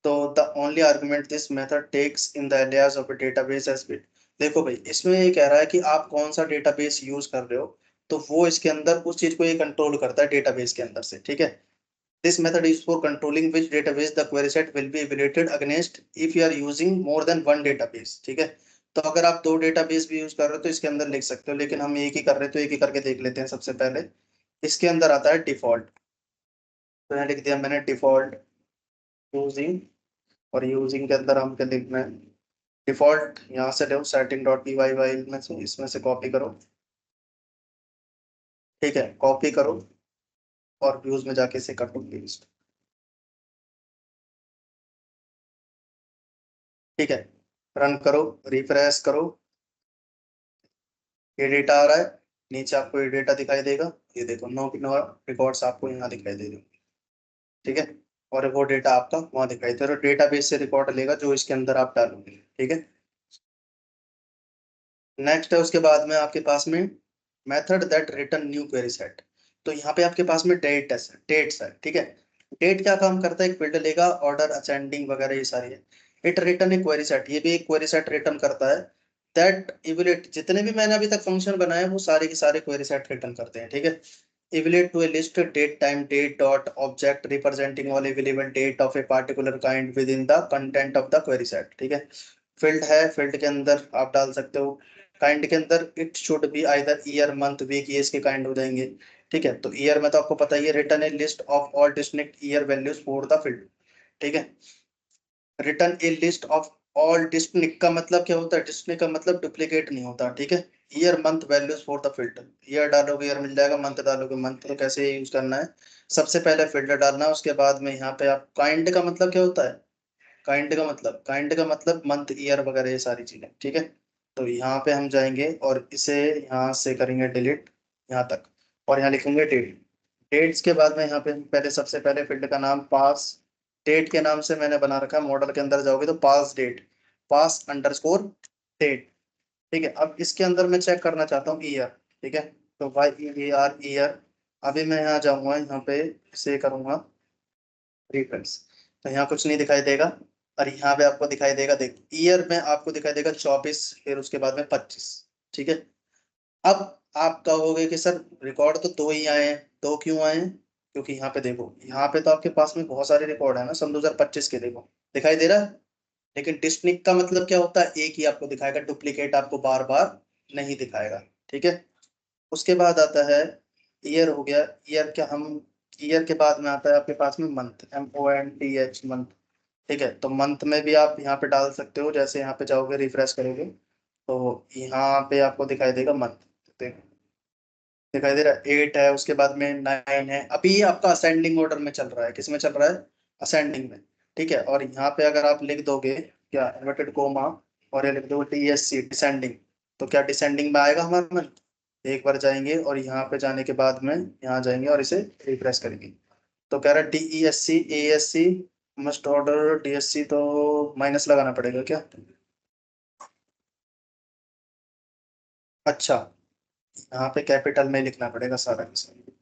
तो the only argument this method takes in the alias of a database as bit. देखो भाई, इसमें ये कह रहा है कि आप कौन सा डेटाबेस यूज कर रहे हो, तो वो इसके अंदर उस चीज को ये कंट्रोल करता है डेटाबेस के अंदर से। ठीक है, this method is for controlling which database the query set will be evaluated against if you are using more than one database। ठीक है, तो अगर आप दो डेटाबेस भी यूज कर रहे हो तो इसके अंदर लिख सकते हो, लेकिन हम एक ही कर रहे हैं तो एक ही करके देख लेते हैं। सबसे पहले इसके अंदर आता है डिफॉल्ट, तो यहाँ लिख दिया मैंने डिफॉल्ट यूजिंग, और यूजिंग के अंदर हम क्या लिखना है, डिफॉल्ट यहाँ से लो setting dot P Y Y में से, इसमें से कॉपी करो। ठीक है, कॉपी करो और व्यूज में जाके इसे कर दो पेस्ट। ठीक है, रन करो, रिफ्रेश करो, ये डेटा आ रहा है, नीचे आपको ये डेटा दिखाई देगा, ये देखो नो नो रिकॉर्ड्स आपको यहाँ दिखाई दे रहे। ठीक है, और वो डेटा आपका वहाँ दिखाई दे रहा है, डेटाबेस से रिकॉर्ड लेगा जो इसके अंदर आप डालोगे। ठीक है, नेक्स्ट है उसके बाद में आपके पास में method that return new query set. तो यहाँ पे आपके पास में डेट्स है। ठीक है, डेट क्या काम करता है, एक फील्ड लेगा, ऑर्डर असेंडिंग वगैरह ये सारी है। It return A query set, ये भी एक क्वेरी सेट रिटर्न करता है। दैट इवैल्यूएट, जितने भी मैंने अभी तक फंक्शन बनाए वो सारे के सारे क्वेरी सेट रिटर्न करते हैं। ठीक है, evaluate to a list date time date dot object representing all available date of a particular kind within the content of the query set। ठीक है, फील्ड है, फील्ड के अंदर आप डाल सकते हो, काइंड के अंदर it should be either year month week, ये इसके काइंड हो जाएंगे। ठीक है, तो ईयर में तो आपको पता ही है, return A list of all distinct year values for the field. ठीक है, return A list of all distinct का मतलब क्या होता है, डिस्टिंक्ट का मतलब डुप्लीकेट नहीं होता। ठीक है, year month values for the field, year डालोगे ईयर मिल जाएगा, मंथ डालोगे मंथ। तो कैसे यूज करना है, सबसे पहले फील्ड डालना है, उसके बाद में यहाँ पे आप काइंड का मतलब क्या होता है, काइंड का मतलब मंथ ईयर वगैरह ये सारी चीजें। ठीक है, तो यहाँ पे हम जाएंगे और इसे यहाँ से करेंगे डिलीट यहाँ तक, और यहाँ लिखेंगे डेट। डेट्स के बाद में यहाँ पे हम पहले सबसे पहले फील्ड का नाम पास डेट के नाम से मैंने बना रखा है। मॉडल के अंदर जाओगे तो पास डेट, पास अंडरस्कोर डेट। ठीक है, अब इसके अंदर मैं चेक करना चाहता हूँ ईयर। ठीक है, तो YEAR ईयर। अभी मैं यहाँ जाऊंगा, यहाँ पे इसे करूंगा रिफरेंस, तो यहाँ कुछ नहीं दिखाई देगा। और यहाँ पे आपको दिखाई देगा, देख ईयर में आपको दिखाई देगा 24, फिर उसके बाद में 25। ठीक है, अब आप कहोगे कि सर रिकॉर्ड तो दो ही आए हैं, दो क्यों आए हैं? क्योंकि यहाँ पे देखो, यहाँ पे तो आपके पास में बहुत सारे रिकॉर्ड है ना सन 2025 के, देखो दिखाई दे रहा है। लेकिन डिस्टिंक्ट का मतलब क्या होता है, एक ही आपको दिखाएगा, डुप्लीकेट आपको बार बार नहीं दिखाएगा। ठीक है, उसके बाद आता है ईयर, हो गया ईयर। क्या हम ईयर के बाद में आता है आपके पास में मंथ, MONTH मंथ। ठीक है, तो मंथ में भी आप यहाँ पे डाल सकते हो, जैसे यहाँ पे जाओगे रिफ्रेश करोगे तो यहाँ पे आपको दिखाई देगा मंथ। देखो दिखाई दे रहा है 8 है, उसके बाद में 9 है। अभी ये आपका असेंडिंग ऑर्डर में चल रहा है, किस में चल रहा है, असेंडिंग में। ठीक है, और यहाँ पे अगर आप लिख दोगे क्या, इन्वर्टेड कोमा, और ये लिख दोगे DSC डिसेंडिंग, तो क्या डिसेंडिंग में आएगा हमारा मन। एक बार जाएंगे और यहाँ पे जाने के बाद में यहाँ जाएंगे और इसे रिफ्रेश करेंगे, तो कह रहा है DESC ASC must order DSC, तो माइनस लगाना पड़ेगा क्या। अच्छा, यहाँ पे कैपिटल में लिखना पड़ेगा सारा का सारा।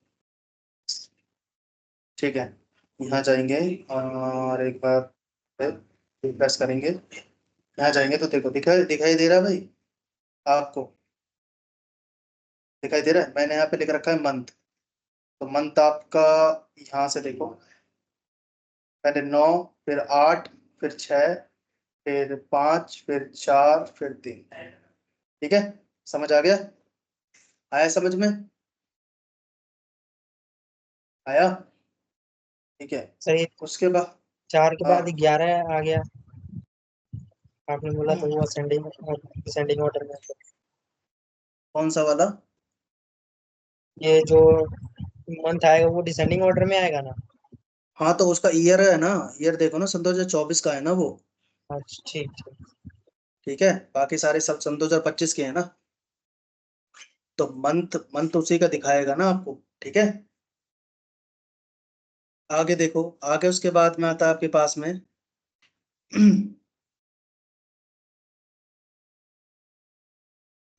ठीक है, यहाँ जाएंगे और एक बार रिफ्रेश करेंगे। यहाँ जाएंगे तो देखो दिखाई दिखाई दे रहा है भाई आपको, दिखाई दे रहा है। मैंने यहाँ पे लिख रखा है मंथ, तो मंथ आपका यहाँ से देखो, पहले 9, फिर 8, फिर 6, फिर 5, फिर 4, फिर 3। ठीक है, समझ आ गया, आया समझ में, आया। ठीक है, सर ये उसके बाद 4 के बाद हाँ 11 आ गया, आपने बोला तो वो असेंडिंग डिसेंडिंग ऑर्डर में है। तो कौन सा वाला। ये जो मंथ आएगा वो डिसेंडिंग ऑर्डर में आएगा ना। हाँ तो उसका ईयर है ना, ईयर देखो ना, सन 2024 का है ना वो। अच्छा ठीक ठीक। ठीक है, बाकी सारे सब सन 2025 के हैं ना, तो मंथ मंथ उसी का दिखाएगा ना आपको। ठीक है, आगे देखो, आगे उसके बाद में आता है आपके पास में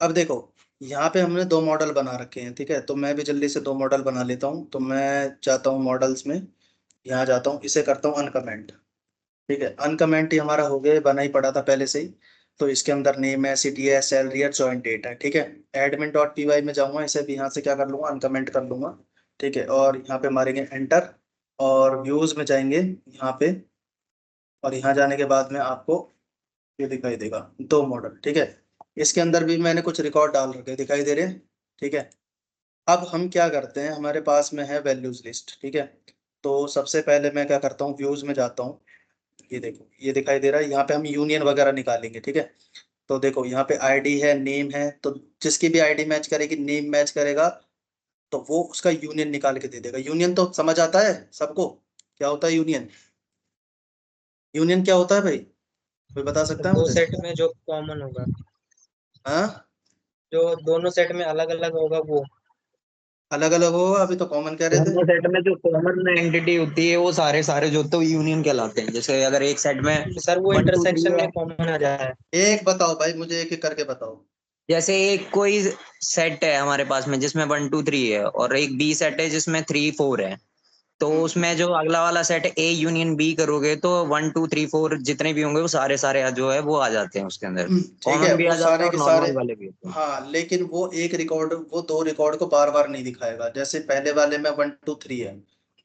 अब देखो, यहाँ पे हमने दो मॉडल बना रखे हैं। ठीक है, तो मैं भी जल्दी से दो मॉडल बना लेता हूँ। तो मैं जाता हूँ मॉडल्स में, यहाँ जाता हूँ, इसे करता हूँ अनकमेंट। ठीक है, अनकमेंट ही हमारा हो गया, बना ही पड़ा था पहले से ही। तो इसके अंदर नेम है, सिटी है, सैलरी है, जॉइंट डेट है। ठीक है, admin.py में जाऊंगा, इसे भी यहाँ से क्या कर लूंगा, अनकमेंट कर लूंगा। ठीक है, और यहाँ पे मारेंगे एंटर, और व्यूज में जाएंगे यहाँ पे, और यहाँ जाने के बाद में आपको ये दिखाई देगा दो मॉडल। ठीक है, इसके अंदर भी मैंने कुछ रिकॉर्ड डाल रखे, दिखाई दे रहे हैं। ठीक है, अब हम क्या करते हैं, हमारे पास में है वैल्यूज लिस्ट। ठीक है, तो सबसे पहले मैं क्या करता हूँ, व्यूज में जाता हूँ। ये देखो, ये दिखाई दे रहा है, यहाँ पे हम यूनियन वगैरह निकालेंगे। ठीक है, तो देखो यहाँ पे आईडी है, नेम है, तो जिसकी भी आईडी मैच करेगी, नेम मैच करेगा, तो वो उसका यूनियन निकाल के दे देगा। यूनियन तो समझ आता है सबको, क्या होता है यूनियन, यूनियन क्या होता है भाई, कोई बता तो सकता है दो मुझे। सेट में जो कॉमन होगा, हाँ, जो दोनों सेट में अलग अलग होगा वो। अलग अलग होगा, अभी तो कॉमन कह रहे थे। दोनों सेट में जो कॉमन एंटिटी होती है वो सारे सारे जो तो यूनियन कहलाते हैं। जैसे अगर एक सेट में सर वो 1 2 3 इंटरसेक्शन है, में कॉमन आ जाए। एक बताओ भाई, मुझे एक एक करके बताओ। जैसे एक कोई सेट है हमारे पास में जिसमें 1 2 3 है, और एक बी सेट है जिसमें 3 4 है, तो हम्म, उसमें जो अगला वाला सेट ए यूनियन बी करोगे तो 1 2 3 4 जितने भी होंगे वो सारे सारे जो है वो आ जाते हैं उसके अंदर। ठीक है, कॉमन भी वो आ जाता सारे है और के सारे। नॉर्मल वाले भी होते हैं। हाँ, लेकिन वो एक रिकॉर्ड, वो दो रिकॉर्ड को बार बार नहीं दिखाएगा। जैसे पहले वाले में 1 2 3 है,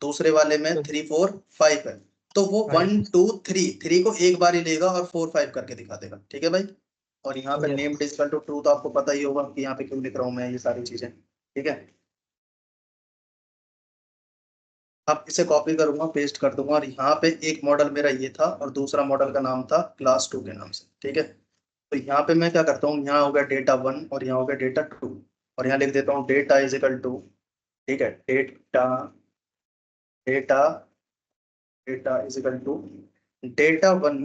दूसरे वाले में तो 3 4 5 है, तो वो हाँ 1 2 3 को एक बार ही लेगा और 4 5 करके दिखा देगा। ठीक है भाई, और यहाँ पे ये नेम डिजिटल टू ट्रू, तो आपको पता ही होगा कि यहाँ पे क्यों लिख रहा हूँ मैं ये सारी चीजें। ठीक है, अब इसे कॉपी करूंगा, पेस्ट कर दूंगा, और यहाँ पे एक मॉडल मेरा ये था और दूसरा मॉडल का नाम था क्लास 2 के नाम से। ठीक है, तो यहाँ पे मैं क्या करता हूँ, यहाँ हो गया डेटा 1 और यहाँ हो गया डेटा 2, और यहाँ लिख देता हूँ डेटा इज इक्वल टू, ठीक है, data data data is equal to data 1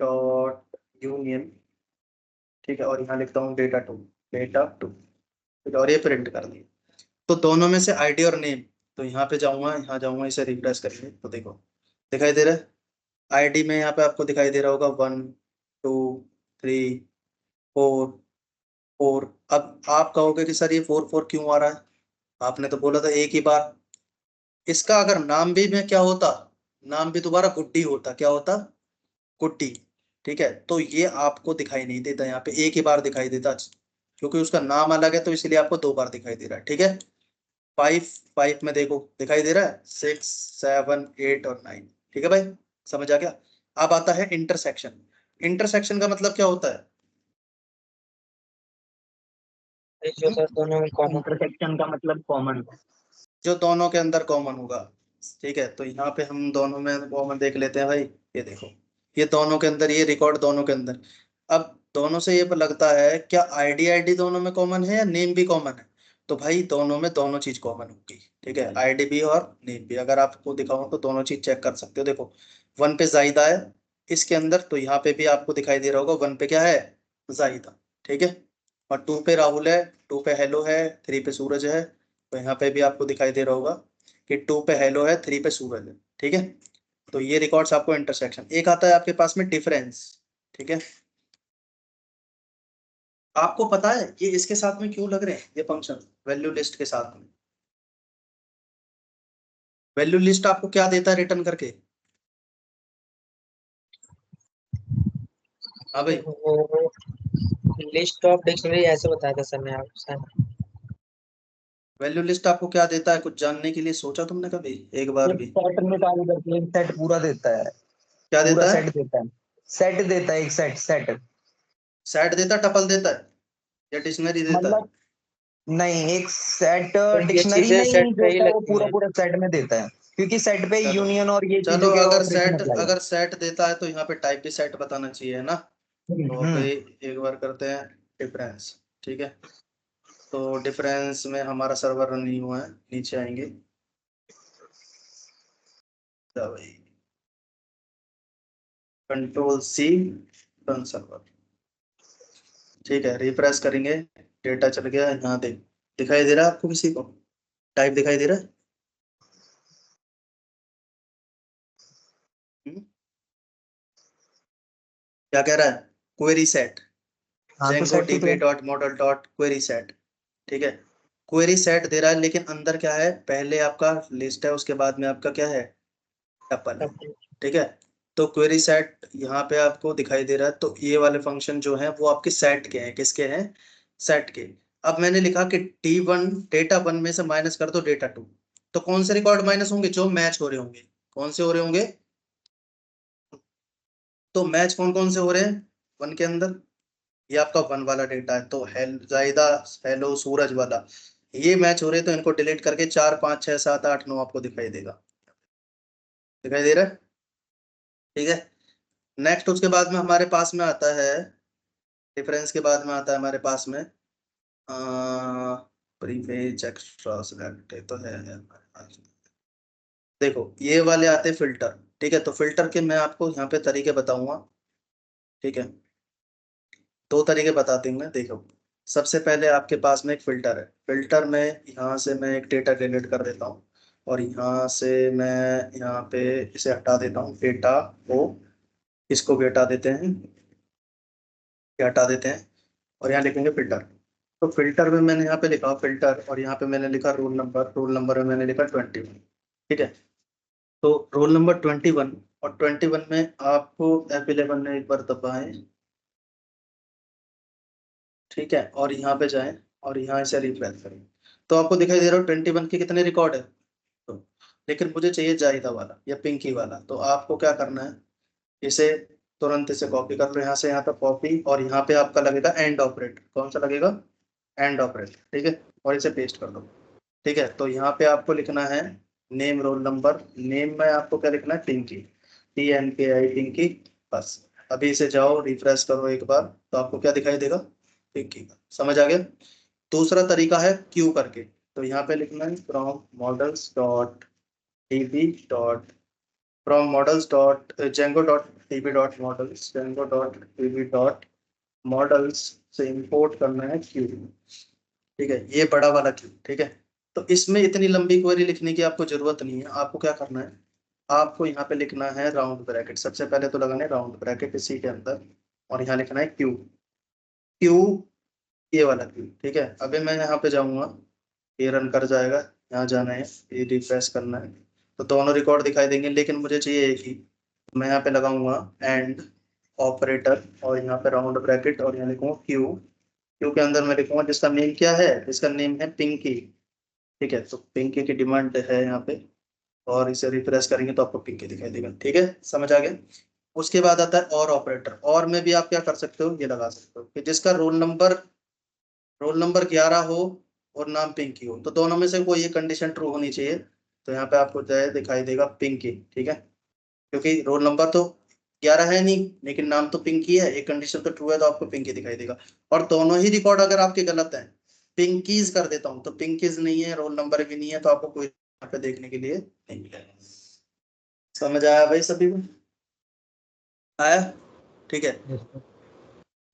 dot union, ठीक है, और यहाँ लिखता हूँ डेटा टू, डेटा टू, ठीक है, और ये प्रिंट कर दिया। तो दोनों में से आईडी और नेम, तो यहाँ पे जाऊंगा, यहाँ जाऊंगा, इसे रिफ्रेश करेंगे तो देखो दिखाई दे रहा है। आईडी में यहाँ पे आपको दिखाई दे रहा होगा 1 2 3 4 4। अब आप कहोगे कि सर ये 4 4 क्यों आ रहा है, आपने तो बोला था एक ही बार। इसका अगर नाम भी में क्या होता, नाम भी दोबारा गुड्डी होता, क्या होता, गुड्डी, ठीक है। तो ये आपको दिखाई नहीं देता, यहाँ पे एक ही बार दिखाई देता, क्योंकि उसका नाम अलग है तो इसलिए आपको 2 बार दिखाई दे रहा है, ठीक है। 5 5 में देखो दिखाई दे रहा है 6 7 8 और 9, ठीक है भाई, समझ आ गया। अब आता है इंटरसेक्शन। इंटरसेक्शन का मतलब क्या होता है, जो सर दोनों में कॉमन। इंटरसेक्शन का मतलब कॉमन। जो दोनों के अंदर कॉमन होगा, ठीक है। तो यहाँ पे हम दोनों में कॉमन देख लेते हैं भाई, ये देखो, ये दोनों के अंदर, ये रिकॉर्ड दोनों के अंदर। अब दोनों से ये पर लगता है क्या आईडी आईडी दोनों में कॉमन है या नेम भी कॉमन है, तो भाई दोनों में दोनों चीज कॉमन होगी, ठीक है, आईडी भी और नेम भी। अगर आपको दिखाऊं तो दोनों चीज चेक कर सकते हो, देखो 1 पे जाहिदा है इसके अंदर, तो यहाँ पे भी आपको दिखाई दे रहा होगा 1 पे क्या है, जाहिदा, ठीक है, और 2 पे राहुल है, 2 पे हेलो है, 3 पे सूरज है। तो यहाँ पे भी आपको दिखाई दे रहा होगा कि 2 पे हेलो है, 3 पे सूरज है, ठीक है। तो ये रिकॉर्ड्स आपको इंटरसेक्शन। एक आता है आपके पास में डिफरेंस, ठीक है। आपको पता है ये इसके साथ में क्यों लग रहे हैं ये फंक्शन, वैल्यू लिस्ट के साथ में। वैल्यू लिस्ट आपको क्या देता है रिटर्न करके, हाँ भाई, वो लिस्ट ऑफ डिक्शनरी ऐसे बताया था सर ने आप सर। वैल्यू लिस्ट आपको क्या देता है, कुछ जानने के लिए सोचा तुमने कभी एक बार एक भी, सेट निकाल करके एक सेट पूरा देता है, क्या पूरा देता है, सेट देता है, सेट देता है, एक सेट सेट। सेट देता है, टपल देता है, या डिक्शनरी देता है। मतलब नहीं, एक सेट तो ये डिक्शनरी चीजें नहीं सेट पे ही देता है, वो लगती पूरा हैं। पूरा सेट में देता है, क्योंकि सेट पे चलो, यूनियन और ये चलो चीजों के अगर ऑपरेशन सेट, अप्लाई है। अगर सेट देता है तो यहाँ पे टाइप भी सेट बताना चाहिए, है ना। तो हम्म। भाई एक बार करते हैं डिफरेंस, ठीक है। तो डिफरेंस में हमारा सर्वर रन नहीं हुआ है, नीचे आएंगे, तो भाई कंट्रोल सी, रन सर्वर, ठीक है, रिफ्रेश करेंगे, डेटा चल गया यहाँ, देख दिखाई दे रहा है आपको किसी को, टाइप दिखाई दे रहा है। हम्म? क्या कह रहा है, क्वेरी सेट, हाँ तो जेंगो सेट तो dB dot model dot query set, ठीक है। क्वेरी सेट दे रहा है, लेकिन अंदर क्या है, पहले आपका लिस्ट है, उसके बाद में आपका क्या है, टपल है, ठीक है। तो क्वेरी सेट यहाँ पे आपको दिखाई दे रहा है, तो ये वाले फंक्शन जो है वो आपके सेट के हैं, किसके हैं, सेट के। अब मैंने लिखा कि D1, डेटा 1 में से माइनस कर दो डेटा 2, तो कौन से रिकॉर्ड माइनस होंगे, जो मैच हो रहे होंगे, कौन से हो रहे होंगे, तो मैच कौन कौन से हो रहे हैं 1 के अंदर, ये आपका 1 वाला डेटा है, तो हेल जाहिदा, हेलो सूरज वाला, ये मैच हो रहे हैं, तो इनको डिलीट करके 4 5 6 7 8 9 आपको दिखाई देगा, दिखाई दे रहा है, ठीक है। नेक्स्ट उसके बाद में हमारे पास में आता है, डिफरेंस के बाद में आता है हमारे पास में प्रीफेज एक्स्ट्रा सेलेक्ट तो है हमारे पास। देखो ये वाले आते हैं फिल्टर, ठीक है। तो फिल्टर के मैं आपको यहाँ पे तरीके बताऊंगा, ठीक है, 2 तरीके बताते हैं मैं, देखो सबसे पहले आपके पास में एक फिल्टर है, फिल्टर में यहाँ से मैं एक डेटा डिलीट कर देता हूँ, और यहाँ से मैं यहाँ पे इसे हटा देता हूँ, डेटा को, इसको भी हटा देते हैं, ये हटा देते हैं, और यहाँ लिखेंगे फिल्टर। तो फिल्टर में मैंने यहाँ पे लिखा फिल्टर, और यहाँ पे मैंने लिखा रोल नंबर, रोल नंबर में मैंने लिखा 21, ठीक है। तो रोल नंबर 21, और 21 में आपको F11 में एक बार दबाएं, ठीक है, और यहाँ पे जाएं, और यहाँ से रिफ्रेश करें, तो आपको दिखाई दे रहा है 21 के कितने रिकॉर्ड है, तो लेकिन मुझे चाहिए जाहिदा वाला या पिंकी वाला, तो आपको क्या करना है, इसे तुरंत इसे कॉपी कर लो यहाँ से, यहाँ पे कॉपी, और यहाँ पे आपका लगेगा एंड ऑपरेटर, कौन सा लगेगा, एंड ऑपरेटर, ठीक है, और इसे पेस्ट कर दो, ठीक है। तो यहाँ पे आपको लिखना है नेम रोल नंबर, नेम में आपको क्या लिखना है, पिंकी, TNKI पिंकी, बस। अभी इसे जाओ रिफ्रेश करो एक बार, तो आपको क्या दिखाई देगा, पिंकी का, समझ आ गया। दूसरा तरीका है क्यू करके, तो यहाँ पे लिखना है from models dot dB dot, from models dot Django dot pb dot models, Django dot pb dot models से इंपोर्ट करना है क्यू, ठीक है, ये बड़ा वाला क्यू, ठीक है। तो इसमें इतनी लंबी क्वेरी लिखने की आपको जरूरत नहीं है। आपको क्या करना है, आपको यहाँ पे लिखना है राउंड ब्रैकेट, सबसे पहले तो लगाना है राउंड ब्रैकेट इसी के अंदर, और यहाँ लिखना है क्यू, क्यू ये वाला क्यू, ठीक है। अभी मैं यहाँ पे जाऊंगा, ये रन कर जाएगा, यहाँ जाना है, ये रिफ्रेश करना है, तो दोनों रिकॉर्ड दिखाई देंगे, लेकिन मुझे चाहिए एक ही। मैं यहाँ पे लगाऊंगा एंड ऑपरेटर, और यहाँ पे राउंड ब्रैकेट, और यहाँ लिखूंगा क्यू, क्यू के अंदर मैं लिखूंगा जिसका नेम क्या है, जिसका नेम है पिंकी, ठीक है। तो पिंकी की डिमांड है यहाँ पे, और इसे रिफ्रेश करेंगे तो आपको पिंकी दिखाई देगा, ठीक है, समझ आ गया। उसके बाद आता है और ऑपरेटर, और में भी आप क्या कर सकते हो, ये लगा सकते हो कि जिसका रोल नंबर 11 हो और नाम पिंकी हो, तो दोनों में से कोई एक कंडीशन ट्रू होनी चाहिए। तो यहाँ पे आपको जो है दिखाई देगा पिंकी, ठीक है, क्योंकि रोल नंबर तो 11 है नहीं, लेकिन नाम तो पिंकी है, एक कंडीशन तो ट्रू है, तो आपको पिंकी दिखाई देगा। और दोनों ही रिकॉर्ड अगर आपके गलत हैं, पिंकीज कर देता हूँ तो पिंकीज नहीं है, रोल नंबर भी नहीं है, तो आपको कोई यहाँ पे देखने के लिए नहीं मिलेगा। समझ आया भाई सभी को? आया, ठीक है। Yes sir.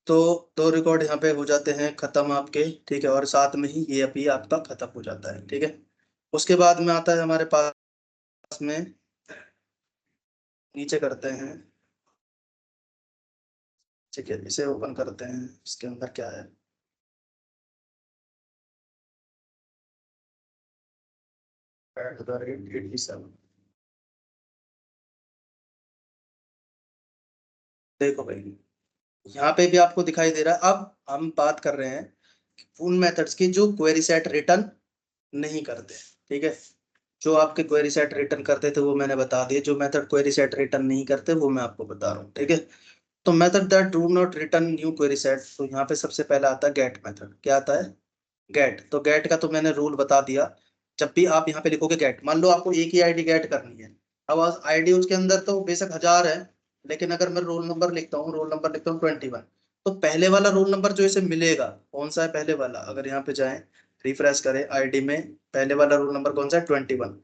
तो दो रिकॉर्ड यहाँ पे हो जाते हैं खत्म आपके, ठीक है, और साथ में ही ये अभी आपका खत्म हो जाता है, ठीक है। उसके बाद में आता है हमारे पास में, नीचे करते हैं, ठीक है, इसे ओपन करते हैं, इसके अंदर क्या है, @87। देखो भाई, यहाँ पे भी आपको दिखाई दे रहा है। अब हम बात कर रहे हैं उन मेथड्स की जो क्वेरी सेट रिटर्न नहीं करते, ठीक है। जो आपके क्वेरी सेट रिटर्न करते थे वो मैंने बता दिए, जो मेथड क्वेरी सेट रिटर्न नहीं करते वो मैं आपको बता रहा हूँ, ठीक है। तो method that do not return new query set, तो यहाँ पे सबसे पहला आता है गेट मेथड। क्या आता है? गेट। तो गेट का तो मैंने रूल बता दिया, जब भी आप यहाँ पे लिखोगे गेट, मान लो आपको एक ही आईडी गेट करनी है, अब आईडी उसके अंदर तो बेशक 1000 है, लेकिन अगर मैं रोल नंबर लिखता हूँ, रोल नंबर लिखता हूँ 21, तो पहले वाला रोल नंबर जो इसे मिलेगा कौन सा है, पहले वाला। अगर यहाँ पे जाए, रिफ्रेश करें आईडी में, पहले वाला रोल नंबर कौन सा है, 21,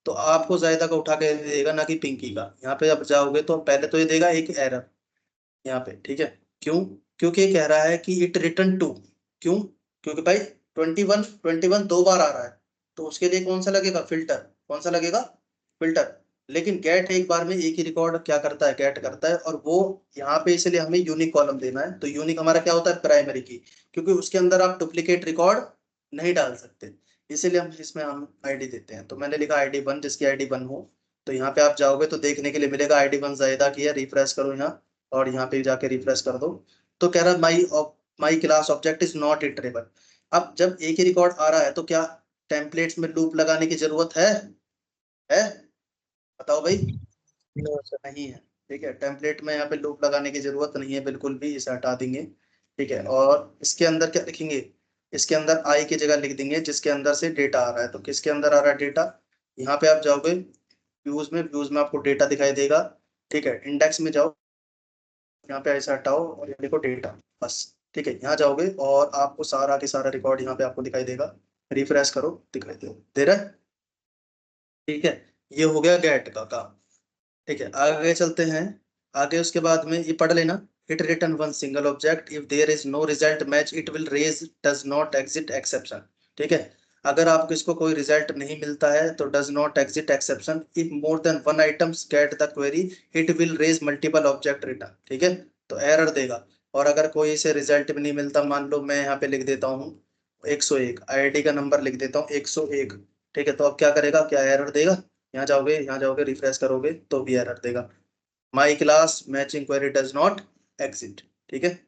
तो आपको जायदा का उठा के देगा, ना कि पिंकी का। यहाँ पे अब जाओगे तो पहले तो ये देगा एक एरर यहाँ पे, ठीक है। क्यों? क्योंकि ये कह रहा है कि इट रिटर्न टू, क्यों? क्योंकि भाई 21 दो बार आ रहा है, तो उसके लिए कौन सा लगेगा, फिल्टर। कौन सा लगेगा, फिल्टर। लेकिन गेट एक बार में एक ही रिकॉर्ड क्या करता है, गेट करता है, और वो यहाँ पे इसलिए हमें यूनिक कॉलम देना है। तो यूनिक हमारा क्या होता है, प्राइमरी की, क्योंकि उसके अंदर आप डुप्लीकेट रिकॉर्ड नहीं डाल सकते, इसीलिए हम इसमें हम आईडी देते हैं। तो मैंने लिखा ID 1, जिसकी ID 1 हो। तो यहाँ पे आप जाओगे तो देखने के लिए मिलेगा ID 1 जायदा की है, रिफ्रेश करो यहाँ, और यहाँ पे जाके रिफ्रेश कर दो, तो कह रहा है my class object is not iterable. अब जब एक ही रिकॉर्ड आ रहा है तो क्या टेम्पलेट्स में लूप लगाने की जरूरत है? बताओ भाई। No sir. नहीं है, ठीक है, टेम्पलेट में यहाँ पे लूप लगाने की जरूरत नहीं है बिल्कुल भी, इसे हटा देंगे, ठीक है। और इसके अंदर क्या लिखेंगे, इसके अंदर आई की जगह लिख देंगे जिसके अंदर से डेटा आ रहा है। तो किसके अंदर आ रहा है डेटा, यहाँ पे आप जाओगे व्यूज में आपको डेटा दिखाई देगा, ठीक है। इंडेक्स में जाओ, यहाँ पे ऐसा हटाओ और ये देखो डेटा, बस, ठीक है। यहाँ जाओगे और आपको सारा के सारा रिकॉर्ड यहाँ पे आपको दिखाई देगा, रिफ्रेश करो, दिखाई दे रहा है, ठीक है। ये हो गया गेट का काम, ठीक है। आगे चलते हैं, आगे उसके बाद में ये पढ़ लेना, it return one single object if there is no result match it will raise does not exist exception, ठीक है। अगर आपको इसको कोई रिजल्ट नहीं मिलता है तो does not exist exception, if more than one items get the query it will raise multiple object return, ठीक है। तो एरर देगा। और अगर कोई इसे रिजल्ट भी नहीं मिलता, मान लो मैं यहाँ पे लिख देता हूँ 101, आईडी का नंबर लिख देता हूँ 101, ठीक है। तो अब क्या करेगा, क्या एरर देगा, यहाँ जाओगे रिफ्रेश करोगे तो भी एरर देगा, my class matching query does not exit, ठीक है,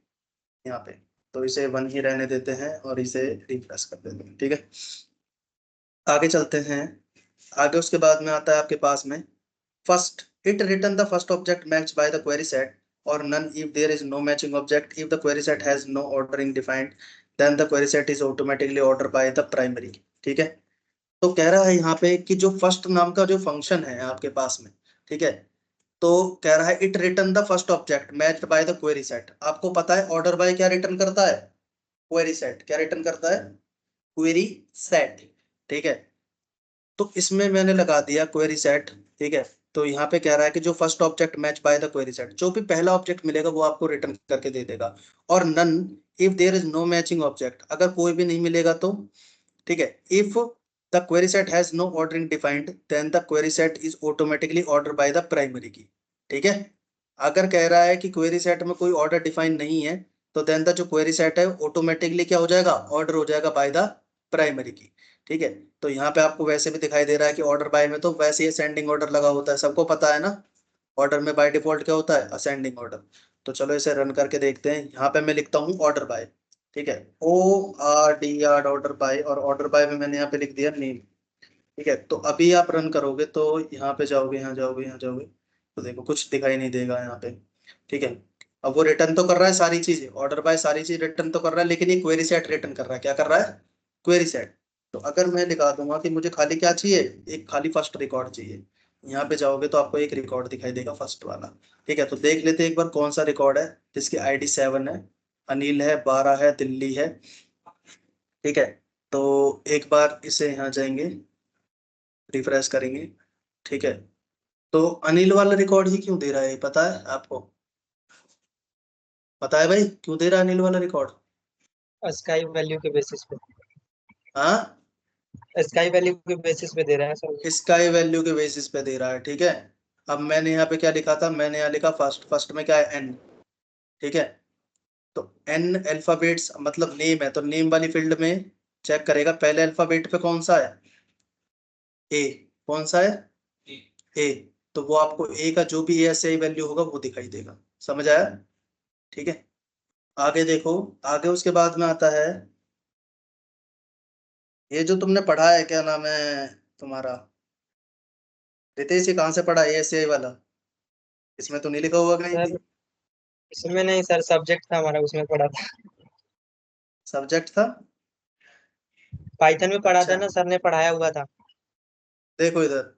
यहाँ पे। तो इसे 1 ही रहने देते हैं और इसे रिफ्रेश कर देते हैं, ठीक है। आगे चलते हैं, आगे उसके बाद में आता है आपके पास में first, it return the first object match by the query set और none if there is no matching object if the query set has no ordering defined then the query set is automatically order by the primary, ठीक है। तो कह रहा है यहाँ पे कि जो फर्स्ट नाम का जो फंक्शन है आपके पास में, ठीक है, तो कह रहा है it return the first object matched bye the query set. आपको पता है ऑर्डर बाय क्या रिटर्न करता है, क्वेरी सेट क्या रिटर्न करता है, क्वेरी सेट, ठीक है। तो इसमें मैंने लगा दिया क्वेरी सेट, ठीक है। तो यहाँ पे कह रहा है कि जो first object match by the query set, जो भी पहला ऑब्जेक्ट मिलेगा वो आपको रिटर्न करके दे देगा। और none if there is no matching object, अगर कोई भी नहीं मिलेगा तो, ठीक है, if the query set has no ordering defined then the query set is automatically order by the primary key. ठीक है, अगर कह रहा है कि क्वेरी सेट में कोई ऑर्डर डिफाइन नहीं है तो देन द जो क्वेरी सेट है ऑटोमेटिकली क्या हो जाएगा, ऑर्डर हो जाएगा बाय द प्राइमरी की। ठीक है, तो यहाँ पे आपको वैसे भी दिखाई दे रहा है कि ऑर्डर बाय में तो वैसे ही असेंडिंग ऑर्डर लगा होता है, सबको पता है ना, ऑर्डर में बाय डिफॉल्ट क्या होता है, असेंडिंग ऑर्डर। तो चलो इसे रन करके देखते हैं। यहाँ पे मैं लिखता हूँ ऑर्डर बाय, ठीक है, ORDR ऑर्डर बाय, और ऑर्डर बाय में मैंने यहाँ पे लिख दिया नेम। ठीक है, तो अभी आप रन करोगे तो यहाँ पे जाओगे, यहाँ जाओगे, यहाँ जाओगे, तो देखो कुछ दिखाई नहीं देगा यहाँ पे। ठीक है, अब वो रिटर्न तो कर रहा है सारी चीजें, ऑर्डर बाय सारी चीज रिटर्न तो कर रहा है, लेकिन ये क्वेरी सेट रिटर्न कर रहा है, क्या कर रहा है, क्वेरी सेट। तो अगर मैं लिखा दूंगा कि मुझे खाली क्या चाहिए, एक खाली फर्स्ट रिकॉर्ड चाहिए, यहाँ पे जाओगे तो आपको एक रिकॉर्ड दिखाई देगा फर्स्ट वाला। ठीक है, तो देख लेते हैं एक बार कौन सा रिकॉर्ड है जिसकी ID 7 है, अनिल है, 12 है, दिल्ली है। ठीक है, तो एक बार इसे यहाँ जाएंगे, रिफ्रेश करेंगे। ठीक है, तो अनिल वाला रिकॉर्ड ही क्यों दे रहा है, पता है आपको, पता है भाई क्यों दे रहा है अनिल वाला रिकॉर्ड? स्काई वैल्यू के बेसिस पे, हाँ, स्काई वैल्यू के बेसिस पे दे रहा है सर। इसका ही वैल्यू के बेसिस पे दे रहा है। ठीक है, अब मैंने यहाँ पे क्या लिखा था, मैंने यहाँ लिखा फर्स्ट, फर्स्ट में क्या है, N। ठीक है, तो N अल्फाबेट्स मतलब नेम है, तो नेम वाली फील्ड में चेक करेगा पहले अल्फाबेट पे कौन सा है, A। कौन सा है, A। तो वो आपको A का जो भी ASCII वैल्यू होगा वो दिखाई देगा, समझ आया? ठीक है, आगे देखो, आगे उसके बाद में आता है ये जो तुमने पढ़ा है, क्या नाम है तुम्हारा, रितेश, ये कहाँ से पढ़ा ASCII वाला, इसमें तो नहीं लिखा हुआ कहीं भी। सर इसमें नहीं सर, सब्जेक्ट था हमारा, उसमें पढ़ा था। सब्जेक्ट था, पाइथन में पढ़ा था अच्छा, ना सर ने, पढ़ाया हुआ था। देखो इधर,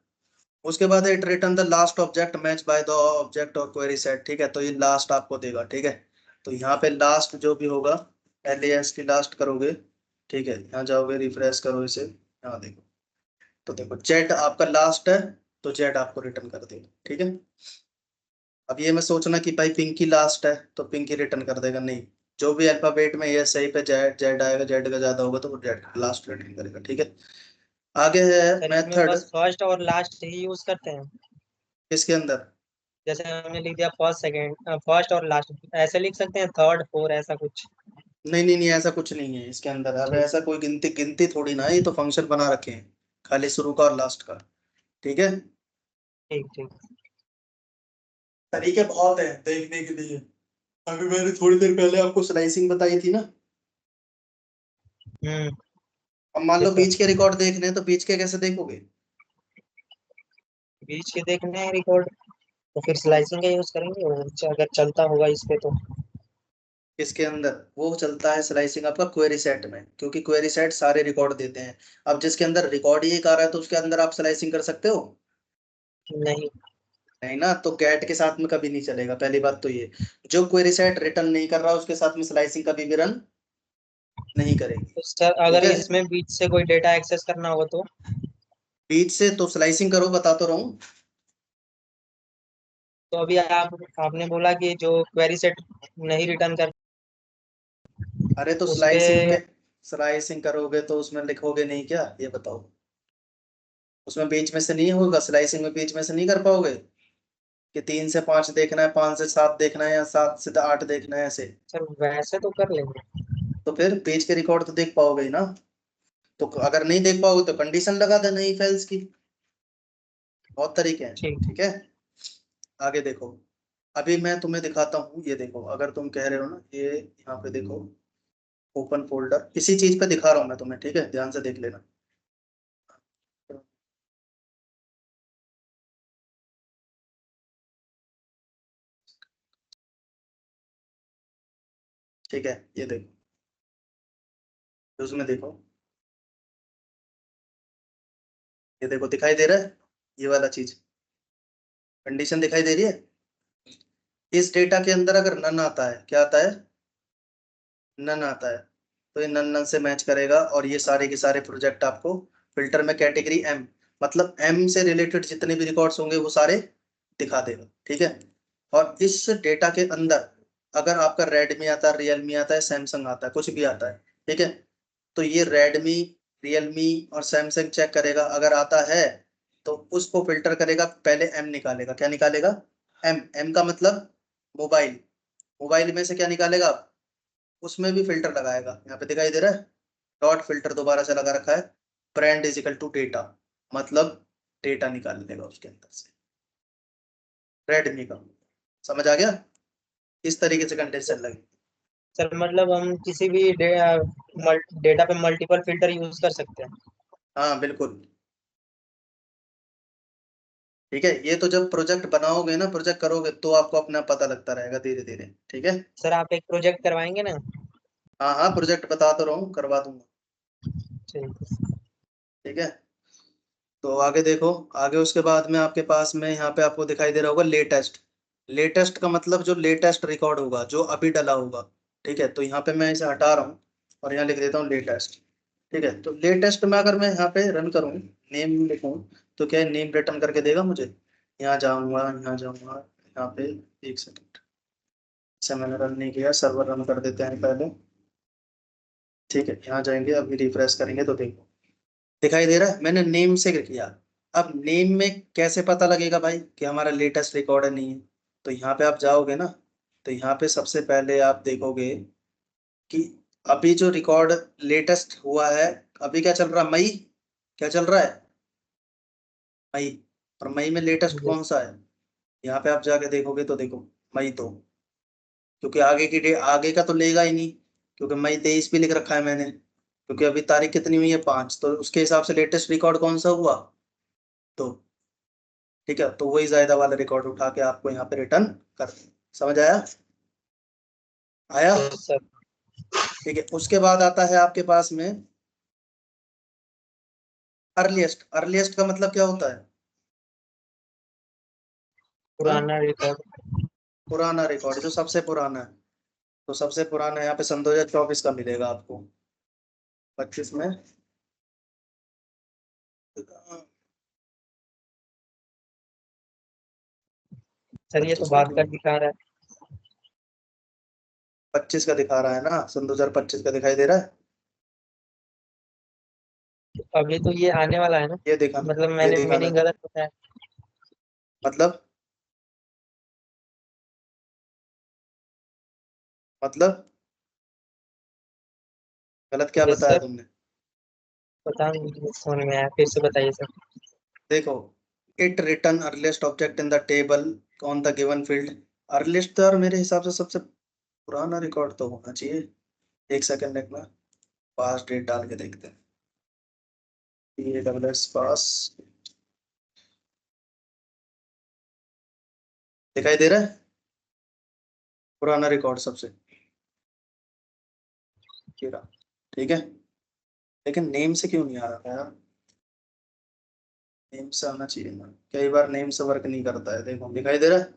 उसके बाद it return the last object match by the object और क्वेरी सेट। ठीक है, तो ये लास्ट आपको देगा। ठीक है, तो यहाँ पे लास्ट जो भी होगा, LAS की लास्ट करोगे। ठीक है, यहाँ जाओगे, रिफ्रेश करो इसे, यहाँ देखो, तो देखो जेड आपका लास्ट है, तो जेड आपको रिटर्न कर देगा। ठीक है, अब ये मैं सोचना कि भाई पिंकी लास्ट है तो पिंकी रिटर्न कर देगा, नहीं, जो भी अल्फाबेट में ये सही पे जेड जेड आएगा, जेड का ज्यादा होगा तो वो जेड लास्ट रिटर्न करेगा। ठीक है, आगे है सर इसमें मेथड। बस फर्स्ट और लास्ट ही यूज करते हैं। किसके अंदर? जैसे हमने लिख दिया फर्स्ट सेकंड, फर्स्ट और लास्ट, ऐसे लिख सकते हैं, थर्ड फोर ऐसा कुछ। नहीं नहीं नहीं, ऐसा कुछ नहीं है इसके अंदर, अब ठीक ऐसा कोई गिनती गिनती थोड़ी ना है, ये तो फंक्शन बना रखे हैं खाली शुरू का और लास्ट का। ठीक है, ठीक ठीक। तरीके बहुत हैं देखने के लिए। अभी मैंने थोड़ी देर पहले आपको स्लाइसिंग बताई थी ना, हम्म। अब मान लो ठीक है, बीच के रिकॉर्ड देखने हैं तो बीच के कैसे देखोगे? बीच के देखने हैं रिकॉर्ड, तो फिर हम्म, स्लाइसिंग का यूज करेंगे, वो अगर चलता होगा इस पे तो। इसके अंदर वो चलता है स्लाइसिंग आपका क्वेरी सेट में, क्योंकि क्वेरी सेट सारे रिकॉर्ड देते हैं। अब जिसके अंदर रिकॉर्ड ही एक आ रहा है तो उसके अंदर आप स्लाइसिंग कर सकते हो? नहीं। नहीं ना, तो गेट के साथ में कभी नहीं चलेगा, पहली बात तो ये, जो क्वेरी सेट रिटर्न नहीं कर रहा उसके साथ में स्लाइसिंग कभी भी रन नहीं करेगी। तो सर ठीक अगर है, इसमें बीच से कोई डेटा एक्सेस करना होगा तो? बीच से तो स्लाइसिंग करो, बता तो रहा हूँ। तो अभी आपने बोला कि जो क्वेरी सेट नहीं रिटर्न कर, अरे तो उस पे। स्लाइसिंग करोगे तो उसमें लिखोगे नहीं क्या, ये बताओ, उसमें बीच में से नहीं होगा, स्लाइसिंग में बीच में से नहीं कर पाओगे कि 3 से 5 देखना है, 5 से 7 देखना है, या 7 से 8 देखना है, ऐसे। सर वैसे तो कर लेंगे। तो फिर पेज के रिकॉर्ड तो देख पाओगे ही ना, तो अगर नहीं देख पाओगे तो कंडीशन लगा देना ई फाइल्स की, बहुत तरीके हैं। ठीक। ठीक है, आगे देखो, अभी मैं तुम्हें दिखाता हूँ, ये देखो, अगर तुम कह रहे हो ना, ये यहाँ पे देखो, ओपन फोल्डर, इसी चीज पे दिखा रहा हूँ मैं तुम्हें, ठीक है, ध्यान से देख लेना। ठीक है, ये देखो, उसमें देखो, ये देखो दिखाई दे रहा है, ये वाला चीज, कंडीशन दिखाई दे रही है। इस डेटा के अंदर अगर नन आता है, क्या आता है, नन आता है, तो ये नन नन से मैच करेगा, और ये सारे के सारे प्रोजेक्ट आपको फिल्टर में कैटेगरी M, मतलब एम से रिलेटेड जितने भी रिकॉर्ड्स होंगे वो सारे दिखा देगा, ठीक है। और इस डेटा के अंदर अगर आपका रेडमी आता है, रियलमी आता है, सैमसंग आता है, कुछ भी आता है, ठीक है, तो ये रेडमी, रियलमी और सैमसंग चेक करेगा। अगर आता है तो उसको फिल्टर करेगा, पहले एम निकालेगा। क्या निकालेगा? एम। एम का मतलब मोबाइल। मोबाइल में से क्या निकालेगा? उसमें भी फिल्टर लगाएगा। यहाँ पे दिखाई दे रहा है, डॉट फिल्टर दोबारा से लगा रखा है। Brand is equal to data, मतलब डेटा निकाल लेगा उसके अंदर से, रेडमी का। समझ आ गया? इस तरीके से कंटेंट लगे। सर मतलब हम किसी भी डेटा पे मल्टीपल फिल्टर यूज कर सकते हैं। हाँ बिल्कुल, ठीक है। ये तो जब प्रोजेक्ट बनाओगे ना, प्रोजेक्ट करोगे तो आपको अपना पता लगता रहेगा धीरे धीरे, ठीक है। सर आप एक प्रोजेक्ट करवाएंगे ना? हाँ हाँ, प्रोजेक्ट बता तो रहा हूँ, करवा दूंगा, ठीक है। ठीक है। तो आगे देखो, आगे उसके बाद में आपके पास में यहाँ पे आपको दिखाई दे रहा होगा लेटेस्ट। लेटेस्ट का मतलब जो लेटेस्ट रिकॉर्ड होगा, जो अभी डला होगा, ठीक है। तो यहाँ पे मैं इसे हटा रहा हूँ और यहाँ लिख देता हूँ लेटेस्ट, ठीक है। तो लेटेस्ट में अगर मैं यहाँ पे रन करूँ, नेम लिखूँ, तो क्या नेम रिटर्न करके देगा मुझे? यहाँ जाऊँगा, यहाँ जाऊँगा, यहाँ पे, एक सेकंड से मैंने रन नहीं किया, सर्वर रन कर देते हैं पहले, ठीक है। यहाँ जाएंगे, अभी रिफ्रेश करेंगे तो देखो दिखाई दे रहा है, मैंने नेम से किया। अब नेम में कैसे पता लगेगा भाई कि हमारा लेटेस्ट रिकॉर्ड है नहीं है? तो यहाँ पे आप जाओगे ना, तो यहाँ पे सबसे पहले आप देखोगे कि अभी जो रिकॉर्ड लेटेस्ट हुआ है, अभी क्या चल रहा है, मई, क्या चल रहा है, मई। और मई में लेटेस्ट कौन सा है? यहाँ पे आप जाके देखोगे तो देखो मई, तो क्योंकि आगे की डे आगे का तो लेगा ही नहीं, क्योंकि मई 23 भी लिख रखा है मैंने, क्योंकि अभी तारीख कितनी हुई है, 5, तो उसके हिसाब से लेटेस्ट रिकॉर्ड कौन सा हुआ, तो ठीक है। तो वही जायदा वाला रिकॉर्ड उठा के आपको यहाँ पे रिटर्न कर दें। समझ आया? आया? तो सर ठीक है। उसके बाद आता है आपके पास में अर्लीस्ट। अर्लीस्ट का मतलब क्या होता है? हाँ? पुराना रिकॉर्ड। पुराना रिकॉर्ड, जो सबसे पुराना है। तो सबसे पुराना यहाँ पे सन 2024 का मिलेगा आपको, 25 में। सर ये तो 25 का बात क्यों? कर दिखा रहा 25 का दिखा रहा है ना, सन 2025 का दिखाई दे रहा है। है, अभी तो ये आने वाला है ना? ये देखा ना, मतलब ये मैंने देखा ना, मीनिंग गलत बताया? मतलब, मतलब गलत क्या यस बताया सर। तुमने? पता नहीं समझ में आया, फिर से बताइए सर। देखो, it return earliest object in the table on the given field. Earliest तो यार मेरे हिसाब से सबसे पुराना रिकॉर्ड तो होना चाहिए। एक सेकंड, एक बार पास डेट डाल के देखते हैं। PASS पास, दिखाई दे रहा है पुराना रिकॉर्ड सबसे, ये रहा, ठीक है। लेकिन नेम से क्यों नहीं आ रहा था यार? नेम से आना चाहिए ना, कई बार नेम से वर्क नहीं करता है। देखो दिखाई दे रहा है,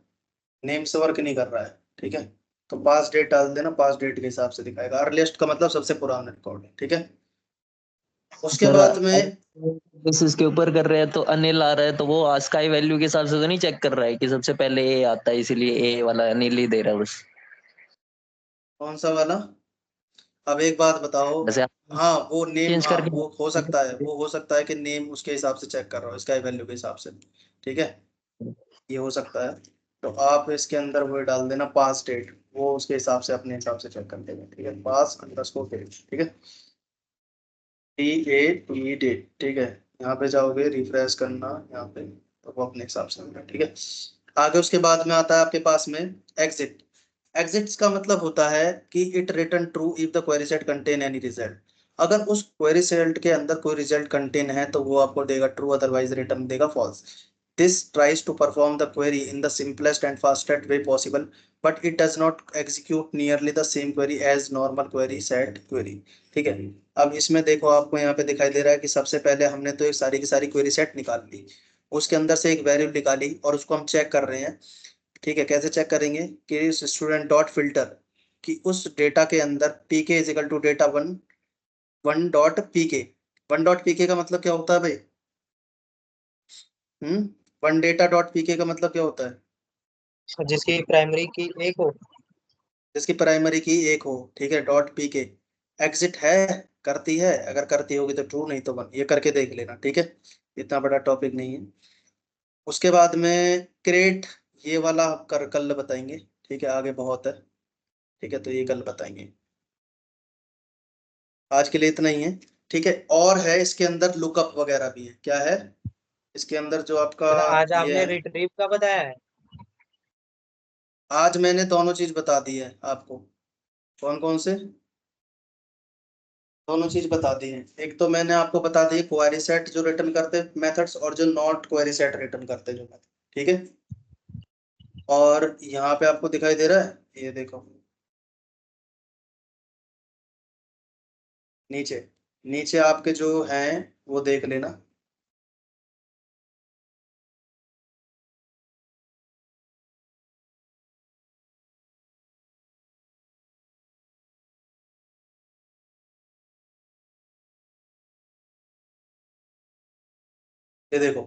नेम से वर्क नहीं कर रहा है, ठीक है। तो पास डेट डाल देना, पास डेट के हिसाब से दिखाएगा। अर्लीस्ट का मतलब सबसे पुराना रिकॉर्ड है, ठीक है। उसके सर बाद में, बेसिस के ऊपर कर रहे हैं तो अनिल आ रहा है, तो वो आस्काई वैल्यू के हिसाब से तो नहीं चेक कर रहा है कि सबसे पहले ए आता है, इसलिए ए वाला अनिल ही दे रहा है बस। कौन सा वाला? अब एक बात बताओ। जैसे आप हाँ वो नेम, चेंज हाँ करके वो हो सकता है, वो हो सकता है कि नेम उसके हिसाब से चेक कर रहा हो, इसका वैल्यू के हिसाब से, ठीक है। ये हो सकता है। तो आप इसके अंदर वो डाल देना पास डेट, वो उसके हिसाब से अपने हिसाब से चेक कर देगा, ठीक है। पास अंडरस्कोर डेट, ठीक है, DAT डेट, ठीक है। यहाँ पे जाओगे, रिफ्रेश करना यहाँ पे, तो वो अपने हिसाब से होगा, ठीक है। आगे उसके बाद में आता है आपके पास में एग्जिट। एग्जिट्स का मतलब होता है कि it return true if the query set contain any result. अगर उस क्वेरी सेट के अंदर कोई रिजल्ट कंटेन है तो वो आपको देगा ट्रू, अदरवाइज रिटर्न देगा false. This tries to perform the query in the simplest and fastest way possible, but it does not execute nearly the same query as normal query set query, ठीक है। अब इसमें देखो, आपको यहाँ पे दिखाई दे रहा है कि सबसे पहले हमने तो एक सारी की सारी क्वेरी सेट निकाल ली, उसके अंदर से एक वैल्यू निकाली और उसको हम चेक कर रहे हैं, ठीक है। कैसे चेक करेंगे कि स्टूडेंट डॉट फिल्टर, कि उस डेटा के अंदर PK is equal to data one, one dot PK. One dot PK का मतलब क्या होता है भाई? वन डेटा डॉट पीके का मतलब क्या होता है? जिसकी प्राइमरी की एक हो। जिसकी प्राइमरी की एक हो, ठीक है, डॉट पीके। एग्जिट है, करती है, अगर करती होगी तो ट्रू, नहीं तो वन। ये करके देख लेना, ठीक है, इतना बड़ा टॉपिक नहीं है। उसके बाद में क्रिएट, ये वाला कर कल बताएंगे, ठीक है, आगे बहुत है, ठीक है, तो ये कल बताएंगे, आज के लिए इतना ही है, ठीक है। और है इसके अंदर लुकअप वगैरह भी है, क्या है इसके अंदर जो आपका मतलब आज ये आपने है। रिट्रीव का बताया है। आज मैंने दोनों चीज बता दी है आपको। कौन कौन से? दोनों चीज बता दी है। एक तो मैंने आपको बता दी क्वेरी सेट जो रिटर्न करते मेथड्स, और जो नॉट क्वेरी सेट रिटर्न करते जो मेथड, ठीक है। और यहाँ पे आपको दिखाई दे रहा है, ये देखो नीचे, नीचे आपके जो हैं वो देख लेना। ये देखो,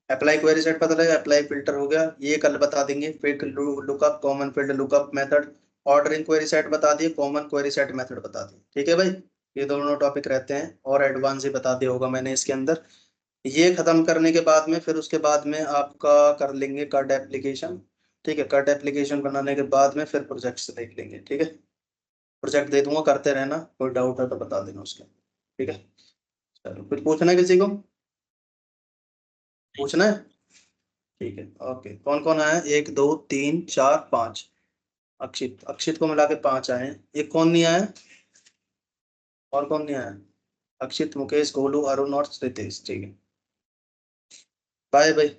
अप्लाई क्वेरी सेट पता लगा, अप्लाई फिल्टर हो गया, ये कल बता देंगे। फिर lookup, common field lookup method, ordering query set बता दिए, कॉमन क्वेरी सेट मेथड बता दिए, ठीक है भाई। ये दोनों टॉपिक रहते हैं, और एडवांस ही बता दिया होगा मैंने इसके अंदर। ये खत्म करने के बाद में फिर उसके बाद में आपका कर लेंगे कट एप्लीकेशन, ठीक है। कट एप्लीकेशन बनाने के बाद में फिर प्रोजेक्ट से देख लेंगे, ठीक है। प्रोजेक्ट दे दूंगा, करते रहना, कोई डाउट है तो बता देना उसका, ठीक है। चलो, कुछ पूछना है किसी को? पूछना है? ठीक है, ओके। कौन कौन आया? 1 2 3 4 5। अक्षित, अक्षित को मिला के 5 आए हैं। एक कौन नहीं आया? और कौन नहीं आया? अक्षित, मुकेश, गोलू, अरुण और रितेश, ठीक है। Bye bye.